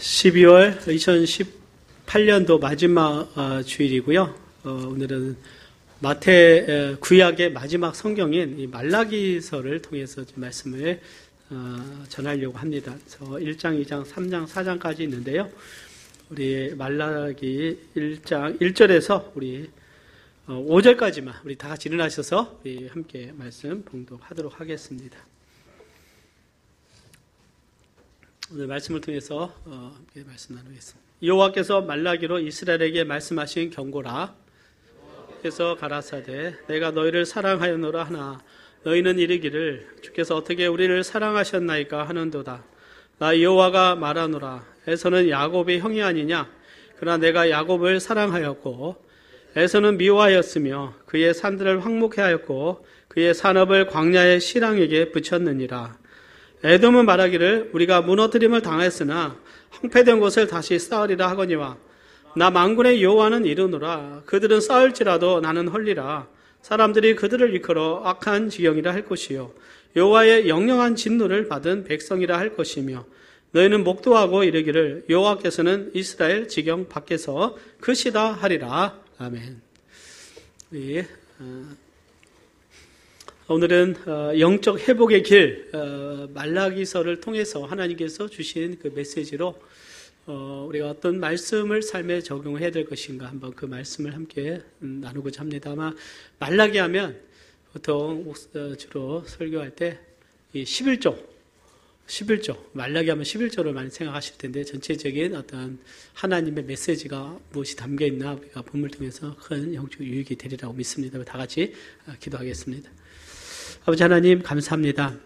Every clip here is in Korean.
12월 2018년도 마지막 주일이고요. 오늘은 마태 구약의 마지막 성경인 이 말라기서를 통해서 말씀을 전하려고 합니다. 그래서 1장, 2장, 3장, 4장까지 있는데요. 우리 말라기 1장 1절에서 우리 5절까지만 우리 다 같이 일어나셔서 우리 함께 말씀 봉독하도록 하겠습니다. 오늘 말씀을 통해서 함께 말씀 나누겠습니다. 여호와께서 말라기로 이스라엘에게 말씀하신 경고라. 그래서 가라사대 내가 너희를 사랑하였노라 하나 너희는 이르기를 주께서 어떻게 우리를 사랑하셨나이까 하는도다. 나 여호와가 말하노라. 에서는 야곱의 형이 아니냐. 그러나 내가 야곱을 사랑하였고 에서는 미워하였으며 그의 산들을 황목해 하였고 그의 산업을 광야의 실랑에게 붙였느니라. 에돔은 말하기를 우리가 무너뜨림을 당했으나 황폐된 곳을 다시 쌓으리라 하거니와 나 만군의 여호와는 이르노라. 그들은 쌓을지라도 나는 헐리라. 사람들이 그들을 일컬어 악한 지경이라 할 것이요 여호와의 영영한 진노를 받은 백성이라 할 것이며 너희는 목도하고 이르기를 여호와께서는 이스라엘 지경 밖에서 크시다 하리라. 아멘. 오늘은 영적 회복의 길 말라기서를 통해서 하나님께서 주신 그 메시지로 우리가 어떤 말씀을 삶에 적용해야 될 것인가 한번 그 말씀을 함께 나누고자 합니다. 아마 말라기 하면 보통 주로 설교할 때 이 11조 말라기 하면 11조를 많이 생각하실 텐데 전체적인 어떤 하나님의 메시지가 무엇이 담겨 있나 우리가 본문을 통해서 큰 영적 유익이 되리라고 믿습니다. 다 같이 기도하겠습니다. 아버지 하나님 감사합니다.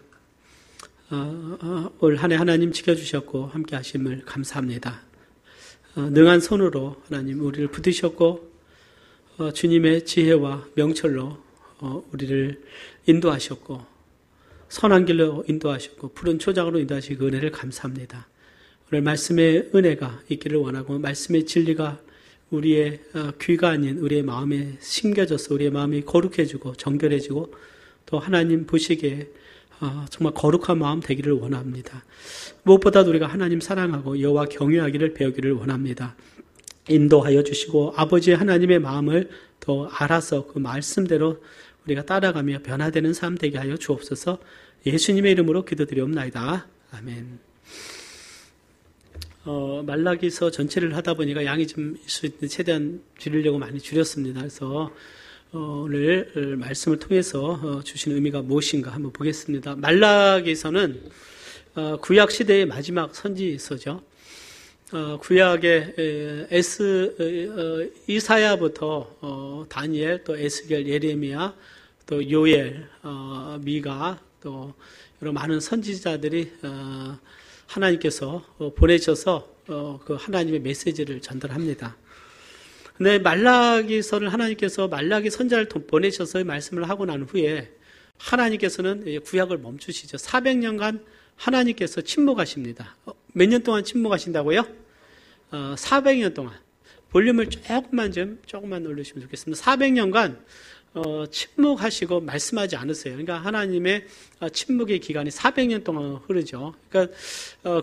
올 한 해 하나님 지켜주셨고 함께 하심을 감사합니다. 능한 손으로 하나님 우리를 붙드셨고 주님의 지혜와 명철로 우리를 인도하셨고 선한 길로 인도하셨고 푸른 초장으로 인도하신 그 은혜를 감사합니다. 오늘 말씀의 은혜가 있기를 원하고 말씀의 진리가 우리의 귀가 아닌 우리의 마음에 심겨져서 우리의 마음이 거룩해지고 정결해지고 또 하나님 보시기에 정말 거룩한 마음 되기를 원합니다. 무엇보다도 우리가 하나님 사랑하고 여호와 경외하기를 배우기를 원합니다. 인도하여 주시고 아버지의 하나님의 마음을 더 알아서 그 말씀대로 우리가 따라가며 변화되는 삶 되게 하여 주옵소서. 예수님의 이름으로 기도드리옵나이다. 아멘. 말라기서 전체를 하다 보니까 양이 좀 있을 때 최대한 줄이려고 많이 줄였습니다. 그래서 오늘 말씀을 통해서 주신 의미가 무엇인가 한번 보겠습니다. 말라기서는 구약 시대의 마지막 선지서죠. 구약의 이사야부터 다니엘, 또 에스겔, 예레미야, 또 요엘, 미가, 또 여러 많은 선지자들이 하나님께서 보내셔서 그 하나님의 메시지를 전달합니다. 근데 말라기서를 하나님께서 말라기 선지자를 보내셔서 말씀을 하고 난 후에 하나님께서는 구약을 멈추시죠. 400년간 하나님께서 침묵하십니다. 몇 년 동안 침묵하신다고요? 400년 동안. 볼륨을 조금만 올리시면 좋겠습니다. 400년간 침묵하시고 말씀하지 않으세요. 그러니까 하나님의 침묵의 기간이 400년 동안 흐르죠. 그러니까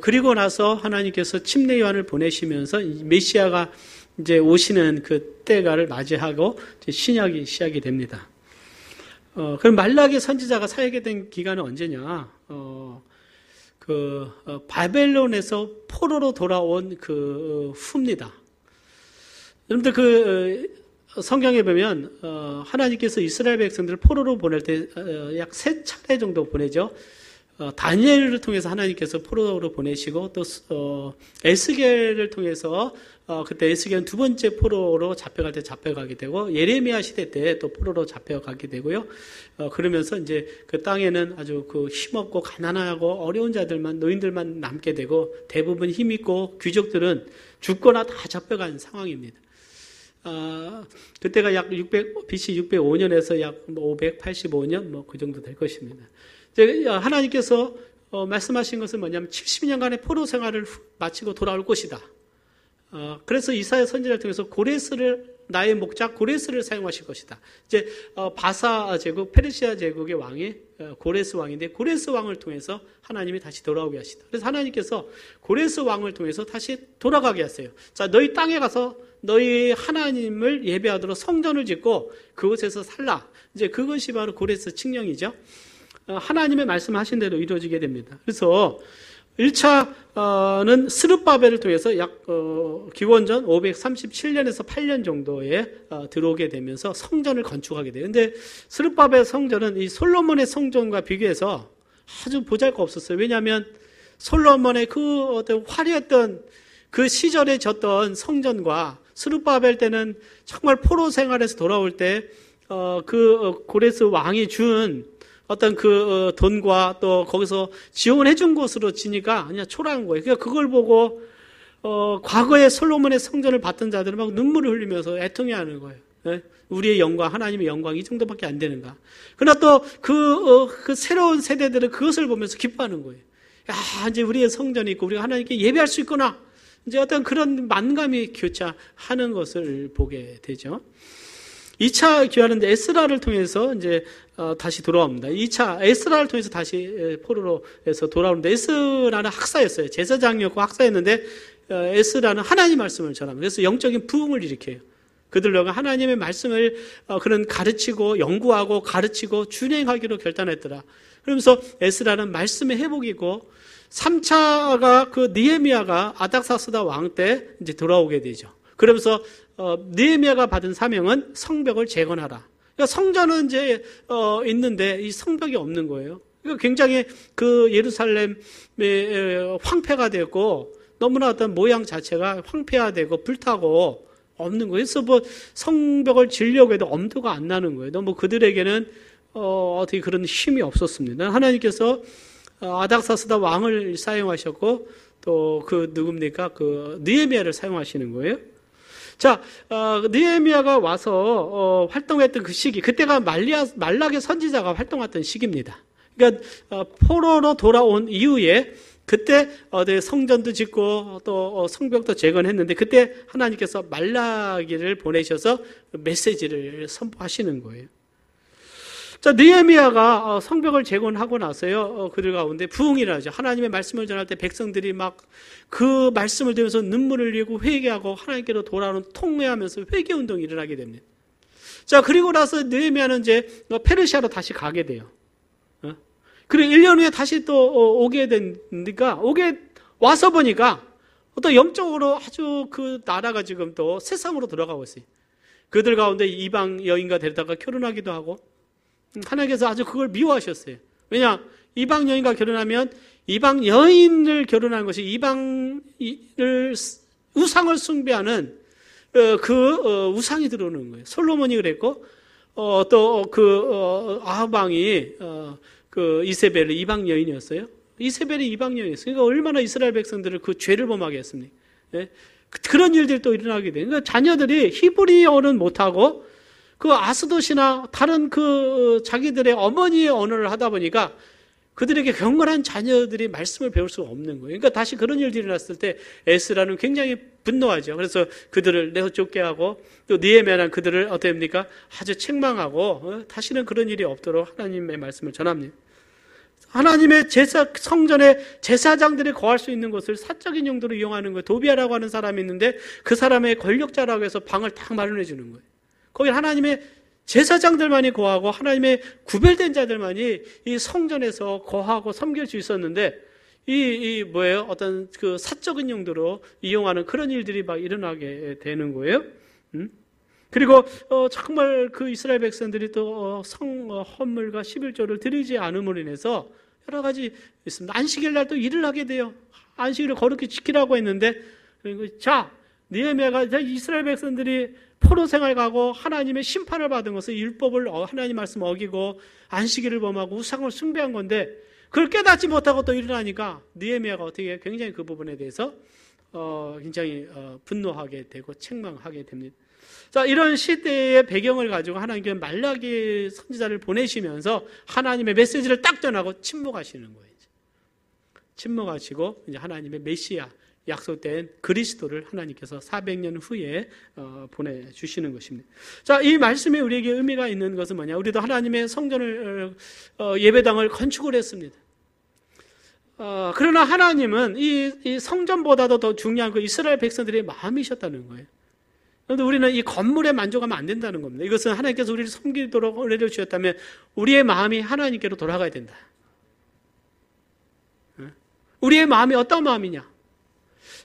그리고 나서 하나님께서 침례 요한을 보내시면서 메시아가 이제 오시는 그 때가를 맞이하고 이제 신약이 시작이 됩니다. 그럼 말라기 선지자가 살게 된 기간은 언제냐? 바벨론에서 포로로 돌아온 그 후입니다. 여러분들 그 성경에 보면 하나님께서 이스라엘 백성들을 포로로 보낼 때 약 3차례 정도 보내죠. 다니엘을 통해서 하나님께서 포로로 보내시고 또 에스겔을 통해서 그때 에스겔은 두 번째 포로로 잡혀갈 때 잡혀가게 되고 예레미야 시대 때 또 포로로 잡혀가게 되고요. 그러면서 이제 그 땅에는 아주 그 힘없고 가난하고 어려운 자들만 노인들만 남게 되고 대부분 힘있고 귀족들은 죽거나 다 잡혀간 상황입니다. 그때가 약 BC 605년에서 약 585년 그 정도 될 것입니다. 하나님께서 말씀하신 것은 뭐냐면 70년간의 포로 생활을 마치고 돌아올 것이다. 그래서 이사야 선지자를 통해서 고레스를 나의 목자 고레스를 사용하실 것이다. 이제 바사 제국, 페르시아 제국의 왕이 고레스 왕인데 고레스 왕을 통해서 하나님이 다시 돌아오게 하시다. 그래서 하나님께서 고레스 왕을 통해서 다시 돌아가게 하세요. 자, 너희 땅에 가서 너희 하나님을 예배하도록 성전을 짓고 그곳에서 살라. 이제 그것이 바로 고레스 칙령이죠. 하나님의 말씀하신 대로 이루어지게 됩니다. 그래서 1차는 스룹바벨을 통해서 약 기원전 537년에서 8년 정도에 들어오게 되면서 성전을 건축하게 돼요. 근데 스룹바벨 성전은 이 솔로몬의 성전과 비교해서 아주 보잘것없었어요. 왜냐하면 솔로몬의 그 어떤 화려했던 그 시절에 졌던 성전과 스룹바벨 때는 정말 포로 생활에서 돌아올 때 그 고레스 왕이 준 어떤 그 돈과 또 거기서 지원해 준 곳으로 지니까 그냥 초라한 거예요. 그러니까 그걸 보고 과거에 솔로몬의 성전을 봤던 자들은 막 눈물을 흘리면서 애통해하는 거예요. 네? 우리의 영광, 하나님의 영광 이 정도밖에 안 되는가? 그러나 또 그 새로운 세대들은 그것을 보면서 기뻐하는 거예요. 야, 이제 우리의 성전이 있고 우리가 하나님께 예배할 수 있구나. 이제 어떤 그런 만감이 교차하는 것을 보게 되죠. 2차 귀환은 에스라를 통해서 이제 다시 돌아옵니다. 2차 에스라를 통해서 다시 포로로에서 돌아오는데 에스라는 학사였어요. 제사장이었고 학사였는데 에스라는 하나님 말씀을 전합니다. 그래서 영적인 부흥을 일으켜요. 그들로 하나님의 말씀을 그런 가르치고 연구하고 가르치고 준행하기로 결단했더라. 그러면서 에스라는 말씀의 회복이고 3차가 그 느헤미야가 아닥사스다 왕 때 이제 돌아오게 되죠. 그러면서 느헤미야가 받은 사명은 성벽을 재건하라. 그러니까 성전은 이제 있는데 이 성벽이 없는 거예요. 그러니까 굉장히 그 예루살렘의 황폐가 되고 너무나 어떤 모양 자체가 황폐화되고 불타고 없는 거예요. 그래서 뭐 성벽을 지으려고 해도 엄두가 안 나는 거예요. 너무 그들에게는 어떻게 그런 힘이 없었습니다. 하나님께서 아닥사스다 왕을 사용하셨고 또 그 누굽니까? 그 느헤미야를 사용하시는 거예요. 자, 느헤미야가 와서 활동했던 그 시기, 그때가 말라기 선지자가 활동했던 시기입니다. 그러니까 포로로 돌아온 이후에 그때 성전도 짓고 또 성벽도 재건했는데 그때 하나님께서 말라기를 보내셔서 메시지를 선포하시는 거예요. 자, 느헤미야가 성벽을 재건하고 나서요, 그들 가운데 부흥이 일어나죠. 하나님의 말씀을 전할 때 백성들이 막 그 말씀을 들으면서 눈물을 흘리고 회개하고 하나님께로 돌아오는 통회하면서 회개 운동이 일어나게 됩니다. 자, 그리고 나서 느헤미야는 이제 페르시아로 다시 가게 돼요. 그리고 1년 후에 다시 또 오게 되니까 오게 와서 보니까 또 영적으로 아주 그 나라가 지금 또 세상으로 돌아가고 있어요. 그들 가운데 이방 여인과 데려다가 결혼하기도 하고 하나님께서 아주 그걸 미워하셨어요. 왜냐? 이방 여인과 결혼하면 이방 여인을 결혼하는 것이 이방을 우상을 숭배하는 그 우상이 들어오는 거예요. 솔로몬이 그랬고 또 그 아합 왕이 그 이세벨이 이방 여인이었어요. 이세벨이 이방 여인이었어요. 그러니까 얼마나 이스라엘 백성들을 그 죄를 범하게 했습니까? 네? 그런 일들이 또 일어나게 돼요. 그러니까 자녀들이 히브리어는 못하고 그 아스돗이나 다른 그 자기들의 어머니의 언어를 하다 보니까 그들에게 경건한 자녀들이 말씀을 배울 수가 없는 거예요. 그러니까 다시 그런 일들이 일어났을 때 에스라는 굉장히 분노하죠. 그래서 그들을 내쫓게 하고 또 느헤미야는 그들을 어떻게 합니까? 아주 책망하고 다시는 그런 일이 없도록 하나님의 말씀을 전합니다. 하나님의 성전에 제사장들이 거할 수 있는 곳을 사적인 용도로 이용하는 거예요. 도비아라고 하는 사람이 있는데 그 사람의 권력자라고 해서 방을 딱 마련해 주는 거예요. 거기 하나님의 제사장들만이 거하고 하나님의 구별된 자들만이 이 성전에서 거하고 섬길 수 있었는데 이 뭐예요? 어떤 그 사적인 용도로 이용하는 그런 일들이 막 일어나게 되는 거예요. 그리고 정말 그 이스라엘 백성들이 또 헌물과 11조를 드리지 않음으로 인해서 여러 가지 있습니다. 안식일 날 또 일을 하게 돼요. 안식일을 거룩히 지키라고 했는데 자, 느헤미야가 이스라엘 백성들이 포로 생활 가고 하나님의 심판을 받은 것은 율법을 하나님 말씀 어기고 안식일을 범하고 우상을 숭배한 건데 그걸 깨닫지 못하고 또 일어나니까 느헤미야가 어떻게 굉장히 그 부분에 대해서 굉장히 분노하게 되고 책망하게 됩니다. 자, 이런 시대의 배경을 가지고 하나님께서 말라기 선지자를 보내시면서 하나님의 메시지를 딱 전하고 침묵하시는 거예요. 침묵하시고 이제 하나님의 메시아 약속된 그리스도를 하나님께서 400년 후에 보내주시는 것입니다. 자, 이 말씀이 우리에게 의미가 있는 것은 뭐냐? 우리도 하나님의 성전을 예배당을 건축을 했습니다. 그러나 하나님은 이 성전보다도 더 중요한 그 이스라엘 백성들의 마음이셨다는 거예요. 그런데 우리는 이 건물에 만족하면 안 된다는 겁니다. 이것은 하나님께서 우리를 섬기도록 은혜를 주셨다면 우리의 마음이 하나님께로 돌아가야 된다. 우리의 마음이 어떤 마음이냐?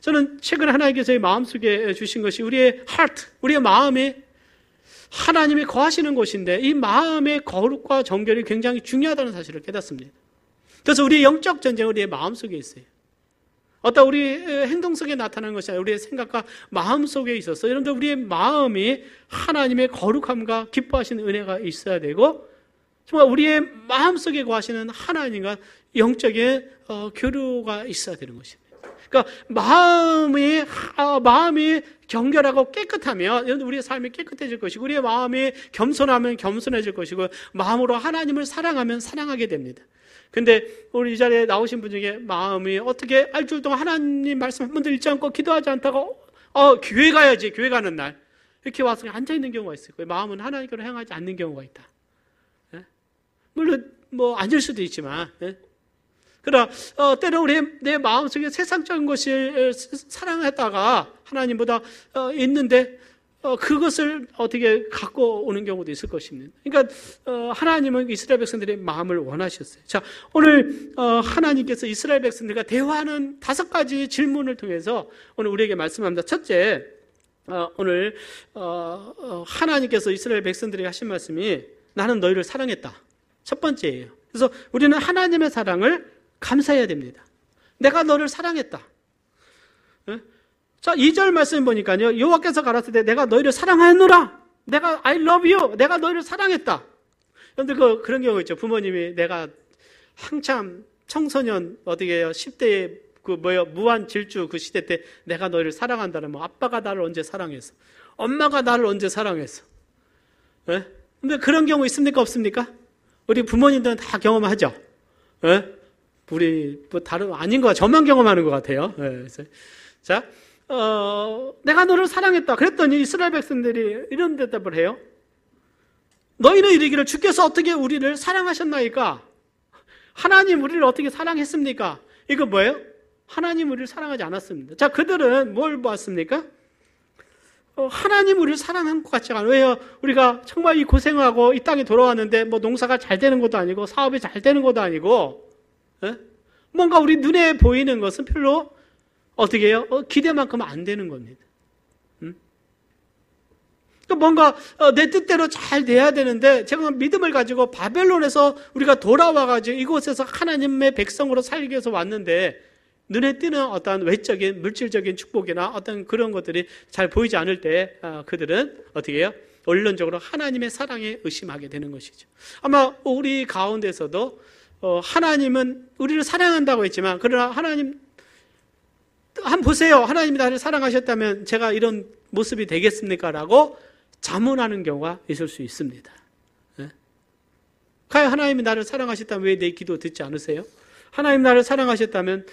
저는 최근에 하나님께서 이 마음속에 주신 것이 우리의 heart, 우리의 마음이 하나님이 거하시는 곳인데 이 마음의 거룩과 정결이 굉장히 중요하다는 사실을 깨닫습니다. 그래서 우리의 영적 전쟁은 우리의 마음속에 있어요. 어떤 우리 행동 속에 나타나는 것이 아니라 우리의 생각과 마음 속에 있어서 여러분들 우리의 마음이 하나님의 거룩함과 기뻐하시는 은혜가 있어야 되고 정말 우리의 마음 속에 거하시는 하나님과 영적인 교류가 있어야 되는 것입니다. 그러니까 마음이 정결하고 깨끗하면 우리의 삶이 깨끗해질 것이고 우리의 마음이 겸손하면 겸손해질 것이고 마음으로 하나님을 사랑하면 사랑하게 됩니다. 근데 우리 이 자리에 나오신 분 중에 마음이 어떻게 일주일 동안 하나님 말씀 한 번도 읽지 않고 기도하지 않다고 교회 가야지, 교회 가는 날 이렇게 와서 앉아있는 경우가 있어요. 마음은 하나님께로 향하지 않는 경우가 있다. 물론 앉을 수도 있지만 그러나 때로는 내 마음속에 세상적인 것을 사랑했다가 하나님보다 있는데 그것을 어떻게 갖고 오는 경우도 있을 것입니다. 그러니까 하나님은 이스라엘 백성들의 마음을 원하셨어요. 자, 오늘 하나님께서 이스라엘 백성들과 대화하는 5가지 질문을 통해서 오늘 우리에게 말씀합니다. 첫째, 오늘 하나님께서 이스라엘 백성들에게 하신 말씀이 나는 너희를 사랑했다. 첫 번째예요. 그래서 우리는 하나님의 사랑을 감사해야 됩니다. 내가 너를 사랑했다. 자, 2절 말씀 보니까요. 여호와께서 가라사대 내가 너희를 사랑하였노라. 내가 I love you. 내가 너희를 사랑했다. 그런데 그런 경우 있죠. 부모님이 내가 한참 청소년 어떻게 해요? 10대에 무한 질주 그 시대 때 내가 너희를 사랑한다는 아빠가 나를 언제 사랑했어? 엄마가 나를 언제 사랑했어? 근데 그런 경우 있습니까? 없습니까? 우리 부모님들은 다 경험하죠. 우리 다른 아닌 것 같아요. 저만 경험하는 것 같아요. 자, 내가 너를 사랑했다. 그랬더니 이스라엘 백성들이 이런 대답을 해요. 너희는 이르기를 주께서 어떻게 우리를 사랑하셨나이까? 하나님 우리를 어떻게 사랑했습니까? 이거 뭐예요? 하나님 우리를 사랑하지 않았습니다. 자, 그들은 뭘 보았습니까? 하나님 우리를 사랑한 것 같지가 않아요. 왜요? 우리가 정말 이 고생하고 이 땅에 돌아왔는데 농사가 잘 되는 것도 아니고 사업이 잘 되는 것도 아니고 뭔가 우리 눈에 보이는 것은 별로 어떻게 해요? 기대만큼 안 되는 겁니다. 뭔가 내 뜻대로 잘 돼야 되는데 제가 믿음을 가지고 바벨론에서 우리가 돌아와가지고 이곳에서 하나님의 백성으로 살기 위해서 왔는데 눈에 띄는 어떤 외적인 물질적인 축복이나 어떤 그런 것들이 잘 보이지 않을 때 그들은 어떻게 해요? 원론적으로 하나님의 사랑에 의심하게 되는 것이죠. 아마 우리 가운데서도 하나님은 우리를 사랑한다고 했지만 그러나 하나님 한번 보세요. 하나님이 나를 사랑하셨다면 제가 이런 모습이 되겠습니까? 라고 자문하는 경우가 있을 수 있습니다. 과연 하나님이 나를 사랑하셨다면 왜 내 기도 듣지 않으세요? 하나님 나를 사랑하셨다면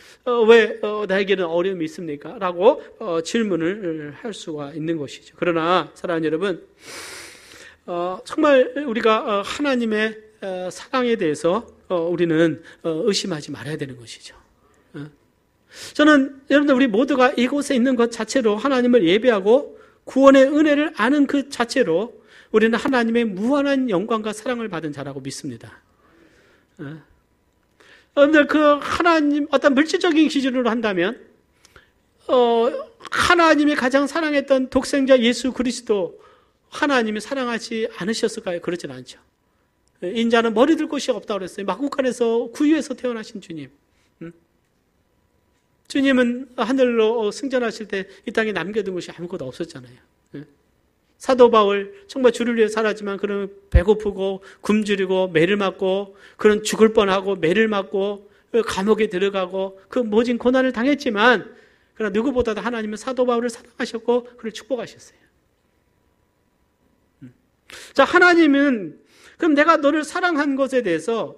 왜 나에게는 어려움이 있습니까? 라고 질문을 할 수가 있는 것이죠. 그러나 사랑하는 여러분, 정말 우리가 하나님의 사랑에 대해서 우리는 의심하지 말아야 되는 것이죠. 저는 여러분들 우리 모두가 이곳에 있는 것 자체로 하나님을 예배하고 구원의 은혜를 아는 그 자체로 우리는 하나님의 무한한 영광과 사랑을 받은 자라고 믿습니다. 여러분들 그 하나님 어떤 물질적인 기준으로 한다면 하나님이 가장 사랑했던 독생자 예수 그리스도 하나님이 사랑하지 않으셨을까요? 그렇진 않죠. 인자는 머리 들 곳이 없다고 그랬어요. 막국간에서 구유에서 태어나신 주님. 주님은 하늘로 승전하실 때 이 땅에 남겨둔 것이 아무것도 없었잖아요. 사도 바울 정말 주를 위해 살았지만 그는 배고프고 굶주리고 매를 맞고 그는 죽을 뻔하고 매를 맞고 감옥에 들어가고 그 모진 고난을 당했지만 그러나 누구보다도 하나님은 사도 바울을 사랑하셨고 그를 축복하셨어요. 자, 하나님은 그럼 내가 너를 사랑한 것에 대해서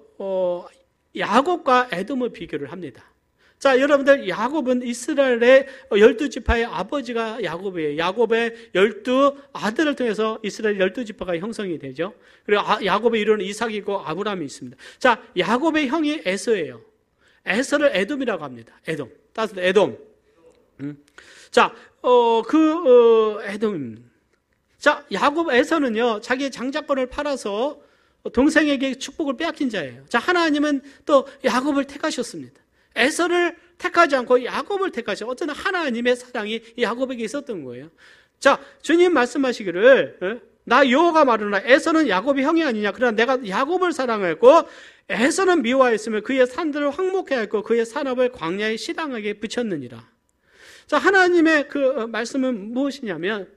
야곱과 에돔을 비교를 합니다. 자, 여러분들 야곱은 이스라엘의 12지파의 아버지가 야곱이에요. 야곱의 12아들을 통해서 이스라엘 12지파가 형성이 되죠. 그리고 야곱의 이름은 이삭이고 아브라함이 있습니다. 자, 야곱의 형이 에서예요. 에서를 에돔이라고 합니다. 에돔. 따라서 에돔. 자, 에돔입니다. 자, 야곱 에서는요, 자기의 장자권을 팔아서 동생에게 축복을 빼앗긴 자예요. 자, 하나님은 또 야곱을 택하셨습니다. 에서를 택하지 않고 야곱을 택하셔. 어쩌나 하나님의 사랑이 야곱에게 있었던 거예요. 자, 주님 말씀하시기를 나 여호와가 말하노라 에서는 야곱의 형이 아니냐. 그러나 내가 야곱을 사랑하였고 에서는 미워하였으며 그의 산들을 황목해 하였고 그의 산업을 광야의 시당하게 붙였느니라. 자, 하나님의 그 말씀은 무엇이냐면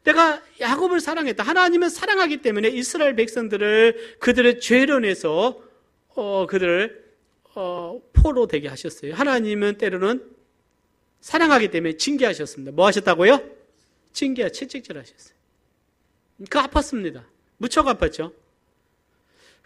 내가 야곱을 사랑했다. 하나님은 사랑하기 때문에 이스라엘 백성들을 그들의 죄로 인해서 그들을 포로 되게 하셨어요. 하나님은 때로는 사랑하기 때문에 징계하셨습니다. 뭐 하셨다고요? 채찍질 하셨어요. 그 아팠습니다. 무척 아팠죠.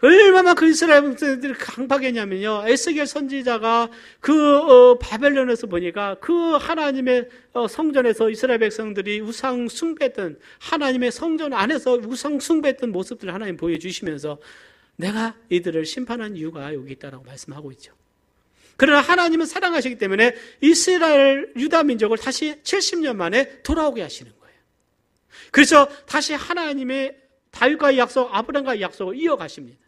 얼마나 그 이스라엘 백성들이 강박했냐면요. 에스겔 선지자가 그 바벨론에서 보니까 그 하나님의 성전에서 이스라엘 백성들이 우상 숭배했던 하나님의 성전 안에서 우상 숭배했던 모습들을 하나님 보여주시면서 내가 이들을 심판한 이유가 여기 있다라고 말씀하고 있죠. 그러나 하나님은 사랑하시기 때문에 이스라엘 유다 민족을 다시 70년 만에 돌아오게 하시는 거예요. 그래서 다시 하나님의 다윗과의 약속, 아브라함과의 약속을 이어가십니다.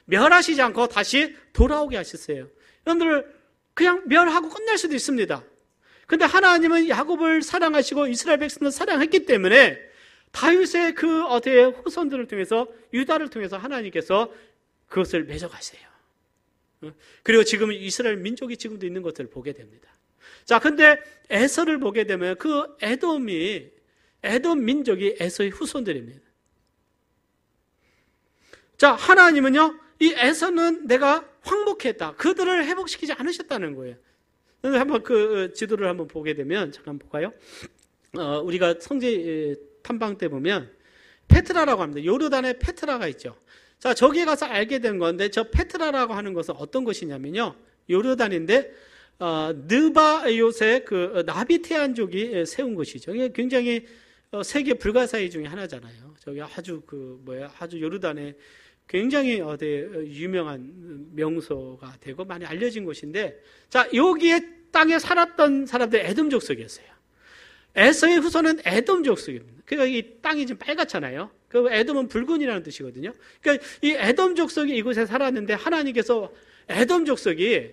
멸하시지 않고 다시 돌아오게 하셨어요. 여러분들 그냥 멸하고 끝날 수도 있습니다. 그런데 하나님은 야곱을 사랑하시고 이스라엘 백성을 사랑했기 때문에 다윗의 그 후손들을 통해서 유다를 통해서 하나님께서 그것을 맺어가세요. 그리고 지금 이스라엘 민족이 지금도 있는 것을 보게 됩니다. 자, 근데 에서를 보게 되면 그 에돔 민족이 에서의 후손들입니다. 자, 하나님은요, 이 에서는 내가 황복했다. 그들을 회복시키지 않으셨다는 거예요. 한번 그 지도를 한번 보게 되면, 잠깐 볼까요? 우리가 성지 탐방 때 보면 페트라라고 합니다. 요르단에 페트라가 있죠. 자, 저기에 가서 알게 된 건데, 저 페트라라고 하는 것은 어떤 것이냐면요, 요르단인데, 느바요새 그 나비테안족이 세운 것이죠. 이게 굉장히 세계 불가사의 중에 하나잖아요. 저기 아주 아주 요르단에 굉장히 유명한 명소가 되고 많이 알려진 곳인데, 자, 여기에 땅에 살았던 사람들 에돔 족속이었어요. 에서의 후손은 에돔 족속입니다. 그러니까 이 땅이 지금 빨갛잖아요. 그 에돔은 붉은이라는 뜻이거든요. 그러니까 이 에돔 족속이 이곳에 살았는데 하나님께서 에돔 족속이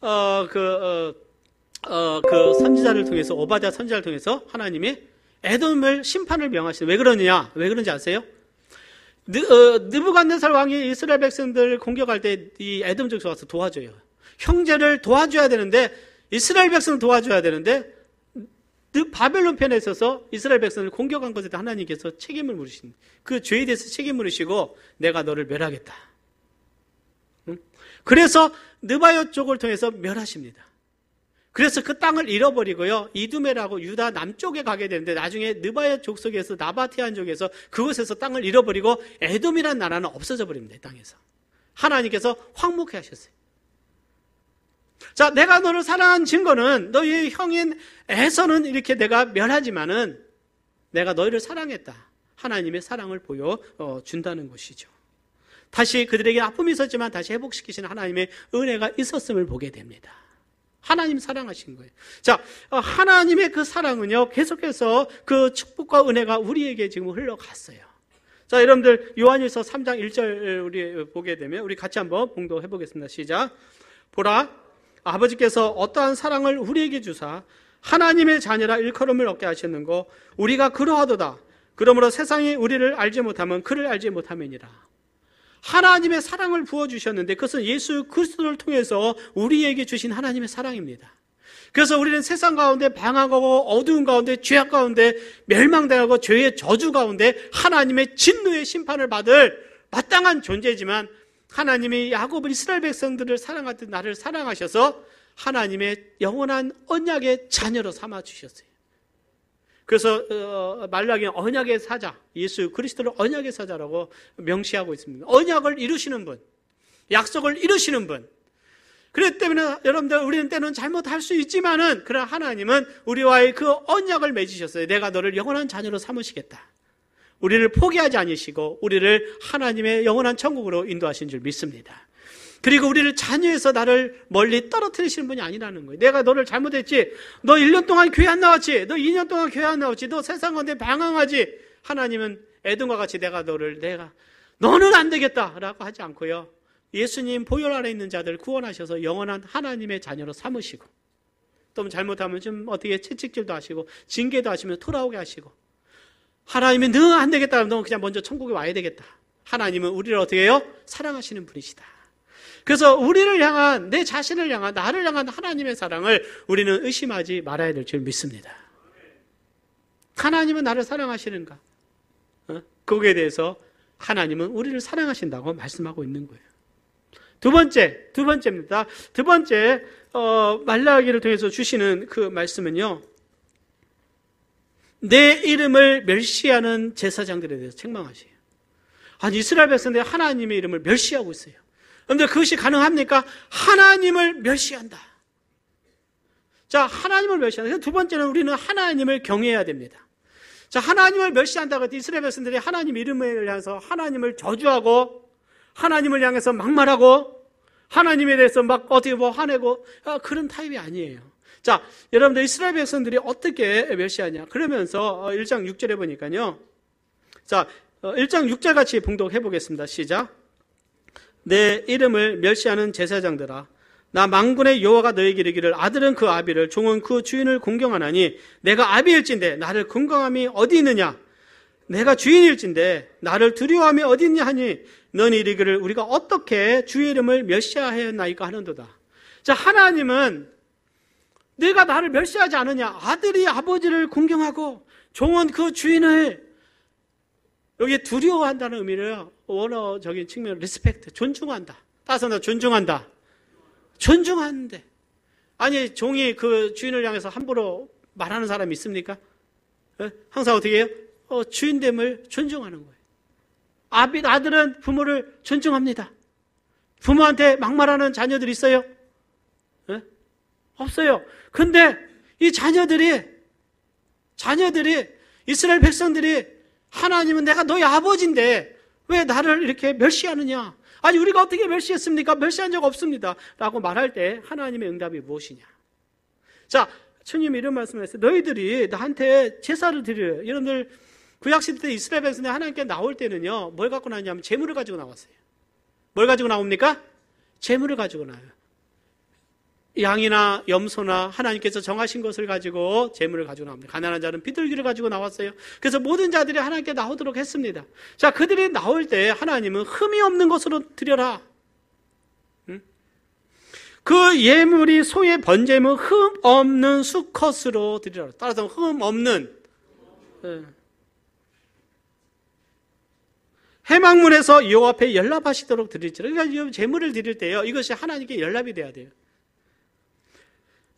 그 선지자를 통해서 오바댜 선지자를 통해서 하나님이 에돔을 심판을 명하시는. 왜 그러느냐? 왜 그런지 아세요? 느부갓네살 왕이 이스라엘 백성들 공격할 때 이 에돔 족속 와서 도와줘요. 형제를 도와줘야 되는데, 이스라엘 백성을 도와줘야 되는데, 바벨론 편에 있어서 이스라엘 백성을 공격한 것에 대해 하나님께서 책임을 물으신, 그 죄에 대해서 책임을 물으시고 내가 너를 멸하겠다. 그래서 느바요 쪽을 통해서 멸하십니다. 그래서 그 땅을 잃어버리고요, 이두메라고 유다 남쪽에 가게 되는데, 나중에 느바요 족속에서 나바티안 쪽에서 그곳에서 땅을 잃어버리고 에돔이라는 나라는 없어져 버립니다. 이 땅에서 하나님께서 황무케 하셨어요. 자, 내가 너를 사랑한 증거는 너희의 형인 에서는 이렇게 내가 멸하지만은 내가 너희를 사랑했다. 하나님의 사랑을 보여준다는 것이죠. 다시 그들에게 아픔이 있었지만 다시 회복시키시는 하나님의 은혜가 있었음을 보게 됩니다. 하나님 사랑하신 거예요. 자, 하나님의 그 사랑은요, 계속해서 그 축복과 은혜가 우리에게 지금 흘러갔어요. 자, 여러분들 요한일서 3장 1절 우리 보게 되면 우리 같이 한번 봉독해 보겠습니다. 시작. 보라, 아버지께서 어떠한 사랑을 우리에게 주사 하나님의 자녀라 일컬음을 얻게 하셨는고 우리가 그러하도다. 그러므로 세상이 우리를 알지 못하면 그를 알지 못함이니라. 하나님의 사랑을 부어주셨는데 그것은 예수 그리스도를 통해서 우리에게 주신 하나님의 사랑입니다. 그래서 우리는 세상 가운데 방황하고 어두운 가운데 죄악 가운데 멸망당하고 죄의 저주 가운데 하나님의 진노의 심판을 받을 마땅한 존재지만, 하나님이 야곱 이스라엘 백성들을 사랑하듯 나를 사랑하셔서 하나님의 영원한 언약의 자녀로 삼아주셨어요. 그래서 말라기는 언약의 사자, 예수 그리스도를 언약의 사자라고 명시하고 있습니다. 언약을 이루시는 분, 약속을 이루시는 분, 그렇기 때문에 여러분들 우리는 때는 잘못할 수 있지만은 그러나 하나님은 우리와의 그 언약을 맺으셨어요. 내가 너를 영원한 자녀로 삼으시겠다. 우리를 포기하지 않으시고 우리를 하나님의 영원한 천국으로 인도하신 줄 믿습니다. 그리고 우리를 자녀에서 나를 멀리 떨어뜨리시는 분이 아니라는 거예요. 내가 너를 잘못했지. 너 1년 동안 교회 안 나왔지. 너 2년 동안 교회 안 나왔지. 너 세상 건데 방황하지. 하나님은 에덴과 같이 너는 안 되겠다라고 하지 않고요. 예수님 보혈 아래 있는 자들 구원하셔서 영원한 하나님의 자녀로 삼으시고 또 잘못하면 좀 어떻게 채찍질도 하시고 징계도 하시면 돌아오게 하시고 하나님이 너 안 되겠다. 너 그냥 먼저 천국에 와야 되겠다. 하나님은 우리를 어떻게 해요? 사랑하시는 분이시다. 그래서 우리를 향한 내 자신을 향한 나를 향한 하나님의 사랑을 우리는 의심하지 말아야 될 줄 믿습니다. 하나님은 나를 사랑하시는가? 거기에 대해서 하나님은 우리를 사랑하신다고 말씀하고 있는 거예요. 두 번째입니다. 두 번째 말라기를 통해서 주시는 그 말씀은요. 내 이름을 멸시하는 제사장들에 대해서 책망하세요. 아니 이스라엘 백성들이 하나님의 이름을 멸시하고 있어요. 그런데 그것이 가능합니까? 하나님을 멸시한다. 자, 하나님을 멸시한다. 두 번째는 우리는 하나님을 경외해야 됩니다. 자, 하나님을 멸시한다고 해서 이스라엘 백성들이 하나님 이름을 향해서 하나님을 저주하고 하나님을 향해서 막말하고 하나님에 대해서 막 어떻게 화내고 그런 타입이 아니에요. 자, 여러분들 이스라엘 백성들이 어떻게 멸시하냐? 그러면서 1장 6절에 보니까요. 자, 1장 6절 같이 봉독해 보겠습니다. 시작. 내 이름을 멸시하는 제사장들아, 나 만군의 여호와가 너에게 이르기를 아들은 그 아비를 종은 그 주인을 공경하나니 내가 아비일진데 나를 공경함이 어디 있느냐? 내가 주인일진데 나를 두려워함이 어디 있냐 하니 너는 이르기를 우리가 어떻게 주의 이름을 멸시하였나이까 하는도다. 자, 하나님은 내가 나를 멸시하지 않느냐? 아들이 아버지를 공경하고 종은 그 주인을 여기에 두려워한다는 의미를 원어적인 측면으로 리스펙트, 존중한다. 따라서 존중한다. 존중하는데 아니 종이 그 주인을 향해서 함부로 말하는 사람이 있습니까? 항상 어떻게 해요? 주인됨을 존중하는 거예요. 아들은 부모를 존중합니다. 부모한테 막말하는 자녀들이 있어요? 없어요. 근데 이 자녀들이 이스라엘 백성들이 하나님은 내가 너희 아버지인데 왜 나를 이렇게 멸시하느냐? 아니 우리가 어떻게 멸시했습니까? 멸시한 적 없습니다. 라고 말할 때 하나님의 응답이 무엇이냐? 자, 주님 이런 말씀을 했어요. 너희들이 나한테 제사를 드려요. 여러분들 구약시대 때 이스라엘 백성들이 하나님께 나올 때는요. 뭘 갖고 나왔냐면 제물을 가지고 나왔어요. 뭘 가지고 나옵니까? 제물을 가지고 나와요. 양이나 염소나 하나님께서 정하신 것을 가지고 제물을 가지고 나옵니다. 가난한 자는 비둘기를 가지고 나왔어요. 그래서 모든 자들이 하나님께 나오도록 했습니다. 자, 그들이 나올 때 하나님은 흠이 없는 것으로 드려라. 그 예물이 소의 번제물 흠 없는 수컷으로 드리라. 따라서 흠 없는 회막문에서 여호와 앞에 연락하시도록 드릴지라. 그러니까 제물을 드릴 때요. 이것이 하나님께 연락이 돼야 돼요.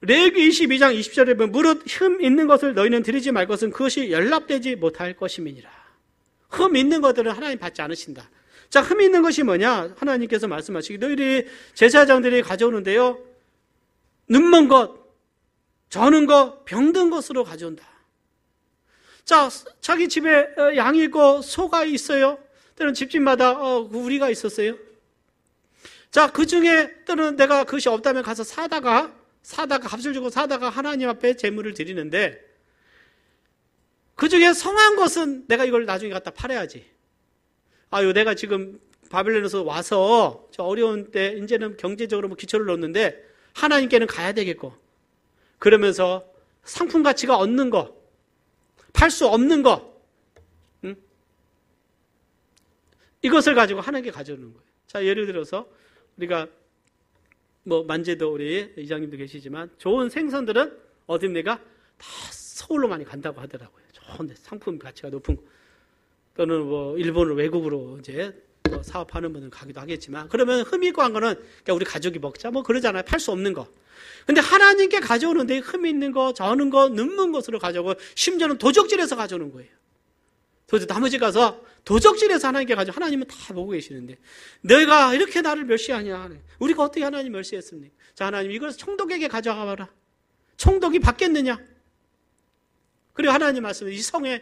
레위기 22장 20절에 보면 무릇 흠 있는 것을 너희는 드리지 말 것은 그것이 연락되지 못할 것임이니라. 흠 있는 것들은 하나님 받지 않으신다. 자, 흠 있는 것이 뭐냐? 하나님께서 말씀하시기 너희들이 제사장들이 가져오는데요. 눈먼 것, 저는 것, 병든 것으로 가져온다. 자, 자기 집에 양이 있고 소가 있어요. 때는 집집마다 우리가 있었어요. 자, 그 중에 때는 내가 그것이 없다면 가서 사다가 값을 주고 사다가 하나님 앞에 제물을 드리는데 그 중에 성한 것은 내가 이걸 나중에 갖다 팔아야지. 아유, 내가 지금 바벨론에서 와서 저 어려운 때 이제는 경제적으로 기초를 놓는데 하나님께는 가야 되겠고 그러면서 상품 가치가 없는 거, 팔 수 없는 거, 이것을 가지고 하나님께 가져오는 거예요. 자, 예를 들어서 우리가 만제도 우리 이장님도 계시지만 좋은 생선들은 어디입니까? 다 서울로 많이 간다고 하더라고요. 좋은 상품 가치가 높은 거. 또는 일본으로 외국으로 이제 사업하는 분은 가기도 하겠지만 그러면 흠이 있고 한 거는 그냥 우리 가족이 먹자 그러잖아요. 팔 수 없는 거. 근데 하나님께 가져오는데 흠이 있는 거, 저는 거, 눈먼 것으로 가져오고 심지어는 도적질해서 가져오는 거예요. 도저 나머지 가서 도적질해서 하나님께 가지고 하나님은 다 보고 계시는데 너희가 이렇게 나를 멸시하냐. 우리가 어떻게 하나님 멸시했습니까? 자, 하나님 이걸 총독에게 가져가 봐라. 총독이 받겠느냐? 그리고 하나님 말씀은 이 성에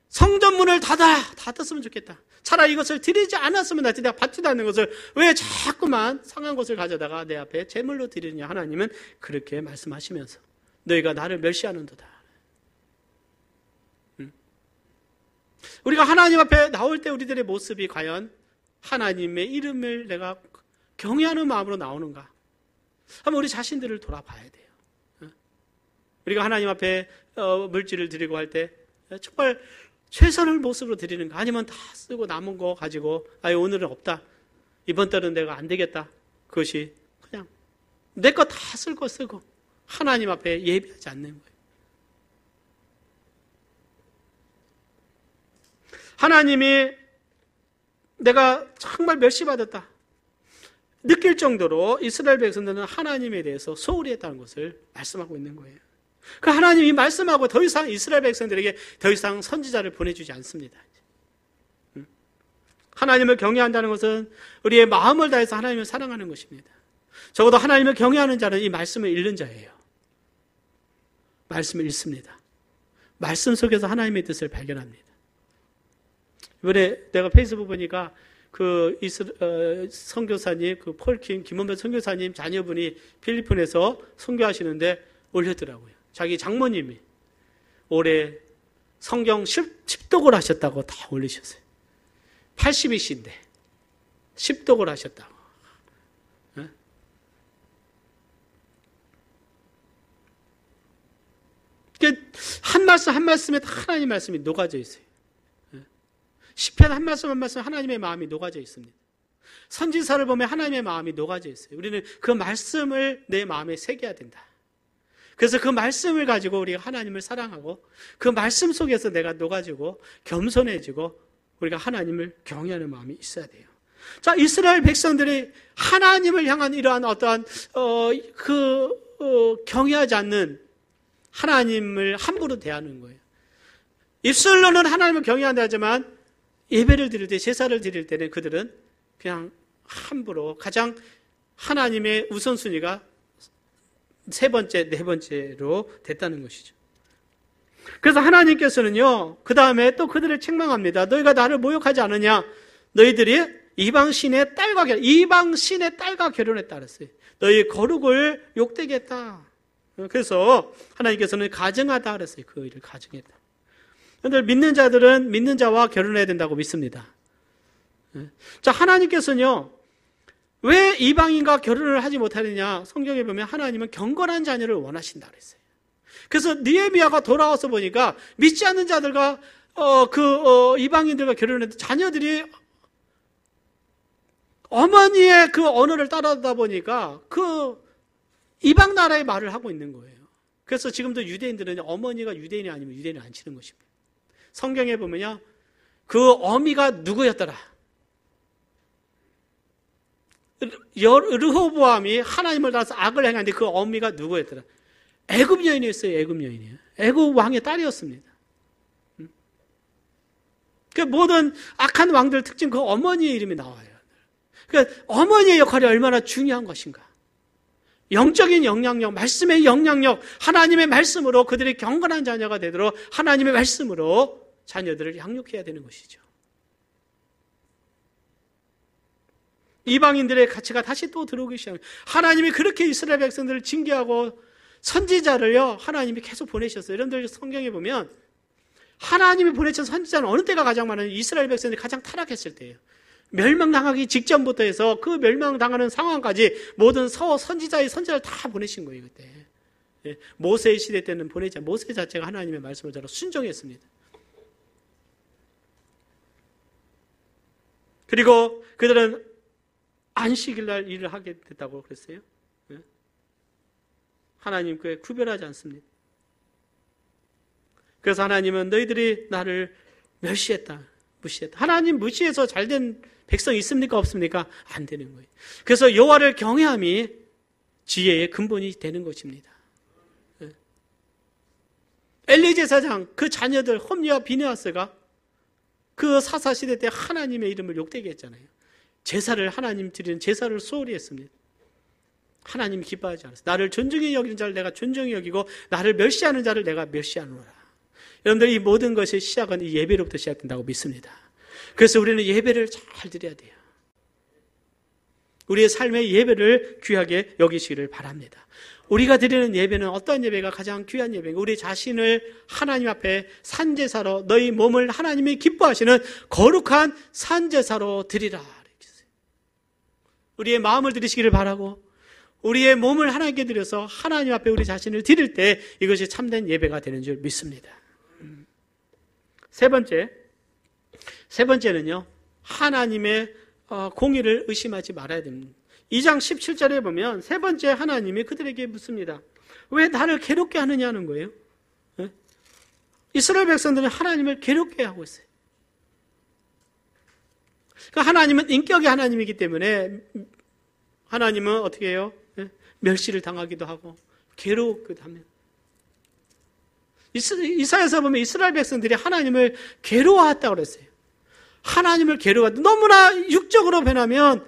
성전문을 닫았으면 좋겠다. 차라리 이것을 드리지 않았으면 낫지. 내가 받지도 않는 것을 왜 자꾸만 상한 것을 가져다가 내 앞에 제물로 드리느냐. 하나님은 그렇게 말씀하시면서 너희가 나를 멸시하는도다. 우리가 하나님 앞에 나올 때 우리들의 모습이 과연 하나님의 이름을 내가 경외하는 마음으로 나오는가? 한번 우리 자신들을 돌아봐야 돼요. 우리가 하나님 앞에 물질을 드리고 할 때 정말 최선을 모습으로 드리는가? 아니면 다 쓰고 남은 거 가지고 오늘은 없다. 이번 달은 내가 안 되겠다. 그것이 그냥 내 거 다 쓸 거 쓰고 하나님 앞에 예비하지 않는 거예요. 하나님이 내가 정말 멸시받았다 느낄 정도로 이스라엘 백성들은 하나님에 대해서 소홀히 했다는 것을 말씀하고 있는 거예요. 그 하나님이 말씀하고 더 이상 이스라엘 백성들에게 더 이상 선지자를 보내주지 않습니다. 하나님을 경외한다는 것은 우리의 마음을 다해서 하나님을 사랑하는 것입니다. 적어도 하나님을 경외하는 자는 이 말씀을 읽는 자예요. 말씀을 읽습니다. 말씀 속에서 하나님의 뜻을 발견합니다. 이번에 내가 페이스북 보니까 선교사님, 폴킴, 김원배 선교사님 자녀분이 필리핀에서 선교하시는데 올렸더라고요. 자기 장모님이 올해 성경 10독을 하셨다고 다 올리셨어요. 80이신데 10독을 하셨다고. 한 말씀 한 말씀에 다 하나님 말씀이 녹아져 있어요. 시편 한 말씀 한 말씀 하나님의 마음이 녹아져 있습니다. 선지서를 보면 하나님의 마음이 녹아져 있어요. 우리는 그 말씀을 내 마음에 새겨야 된다. 그래서 그 말씀을 가지고 우리가 하나님을 사랑하고 그 말씀 속에서 내가 녹아지고 겸손해지고 우리가 하나님을 경외하는 마음이 있어야 돼요. 자, 이스라엘 백성들이 하나님을 향한 이러한 어떠한 경외하지 않는 하나님을 함부로 대하는 거예요. 입술로는 하나님을 경외한다 하지만 예배를 드릴 때, 제사를 드릴 때는 그들은 그냥 함부로 가장 하나님의 우선순위가 세 번째, 네 번째로 됐다는 것이죠. 그래서 하나님께서는요, 그 다음에 또 그들을 책망합니다. 너희가 나를 모욕하지 않느냐? 너희들이 이방신의 딸과 결혼했다 그랬어요. 너희 거룩을 욕되게 했다. 그래서 하나님께서는 가증하다 그랬어요. 그 일을 가증했다. 그런데 믿는 자들은 믿는 자와 결혼해야 된다고 믿습니다. 자, 하나님께서는요, 왜 이방인과 결혼을 하지 못하느냐? 성경에 보면 하나님은 경건한 자녀를 원하신다 그랬어요. 그래서 느헤미야가 돌아와서 보니까 믿지 않는 자들과 이방인들과 결혼했던 자녀들이 어머니의 그 언어를 따라다 보니까 그 이방 나라의 말을 하고 있는 거예요. 그래서 지금도 유대인들은 어머니가 유대인이 아니면 유대인을 안 치는 것입니다. 성경에 보면요, 그 어미가 누구였더라? 르호보암이 하나님을 따라서 악을 행하는데 그 어미가 누구였더라? 애굽 여인이었어요. 애굽 여인이에요. 애굽 왕의 딸이었습니다. 그 모든 악한 왕들 특징 그 어머니의 이름이 나와요. 그러니까 어머니의 역할이 얼마나 중요한 것인가. 영적인 영향력, 말씀의 영향력, 하나님의 말씀으로 그들이 경건한 자녀가 되도록 하나님의 말씀으로 자녀들을 양육해야 되는 것이죠. 이방인들의 가치가 다시 또 들어오기 시작합니다. 하나님이 그렇게 이스라엘 백성들을 징계하고 선지자를요, 하나님이 계속 보내셨어요. 여러분들 성경에 보면 하나님이 보내신 선지자는 어느 때가 가장 많아요? 이스라엘 백성들이 가장 타락했을 때예요. 멸망당하기 직전부터 해서 그 멸망당하는 상황까지 모든 선지자의 선지자를 다 보내신 거예요, 그때. 모세의 시대 때는 보내지 않고 모세 자체가 하나님의 말씀을 따라 순종했습니다. 그리고 그들은 안식일날 일을 하게 됐다고 그랬어요. 하나님께 구별하지 않습니다. 그래서 하나님은 너희들이 나를 멸시했다, 무시했다. 하나님 무시해서 잘된 백성이 있습니까? 없습니까? 안 되는 거예요. 그래서 여호와를 경외함이 지혜의 근본이 되는 것입니다. 엘리 제사장 그 자녀들 홈리와 비느하스가 그 사사시대 때 하나님의 이름을 욕되게 했잖아요. 제사를 하나님 드리는 제사를 소홀히 했습니다. 하나님이 기뻐하지 않았어요. 나를 존중히 여기는 자를 내가 존중히 여기고 나를 멸시하는 자를 내가 멸시하노라. 여러분들 이 모든 것의 시작은 이 예배로부터 시작된다고 믿습니다. 그래서 우리는 예배를 잘 드려야 돼요. 우리의 삶의 예배를 귀하게 여기시기를 바랍니다. 우리가 드리는 예배는 어떤 예배가 가장 귀한 예배인가? 우리 자신을 하나님 앞에 산제사로 너희 몸을 하나님이 기뻐하시는 거룩한 산제사로 드리라. 우리의 마음을 드리시기를 바라고 우리의 몸을 하나님께 드려서 하나님 앞에 우리 자신을 드릴 때 이것이 참된 예배가 되는 줄 믿습니다. 세 번째는요, 하나님의 공의를 의심하지 말아야 됩니다. 2장 17절에 보면 세 번째 하나님이 그들에게 묻습니다. 왜 나를 괴롭게 하느냐는 거예요. 이스라엘 백성들은 하나님을 괴롭게 하고 있어요. 그러니까 하나님은 인격의 하나님이기 때문에 하나님은 어떻게 해요? 멸시를 당하기도 하고 괴롭기도 합니다. 이사야서 보면 이스라엘 백성들이 하나님을 괴로워했다고 그랬어요. 하나님을 괴로워한다. 너무나 육적으로 변하면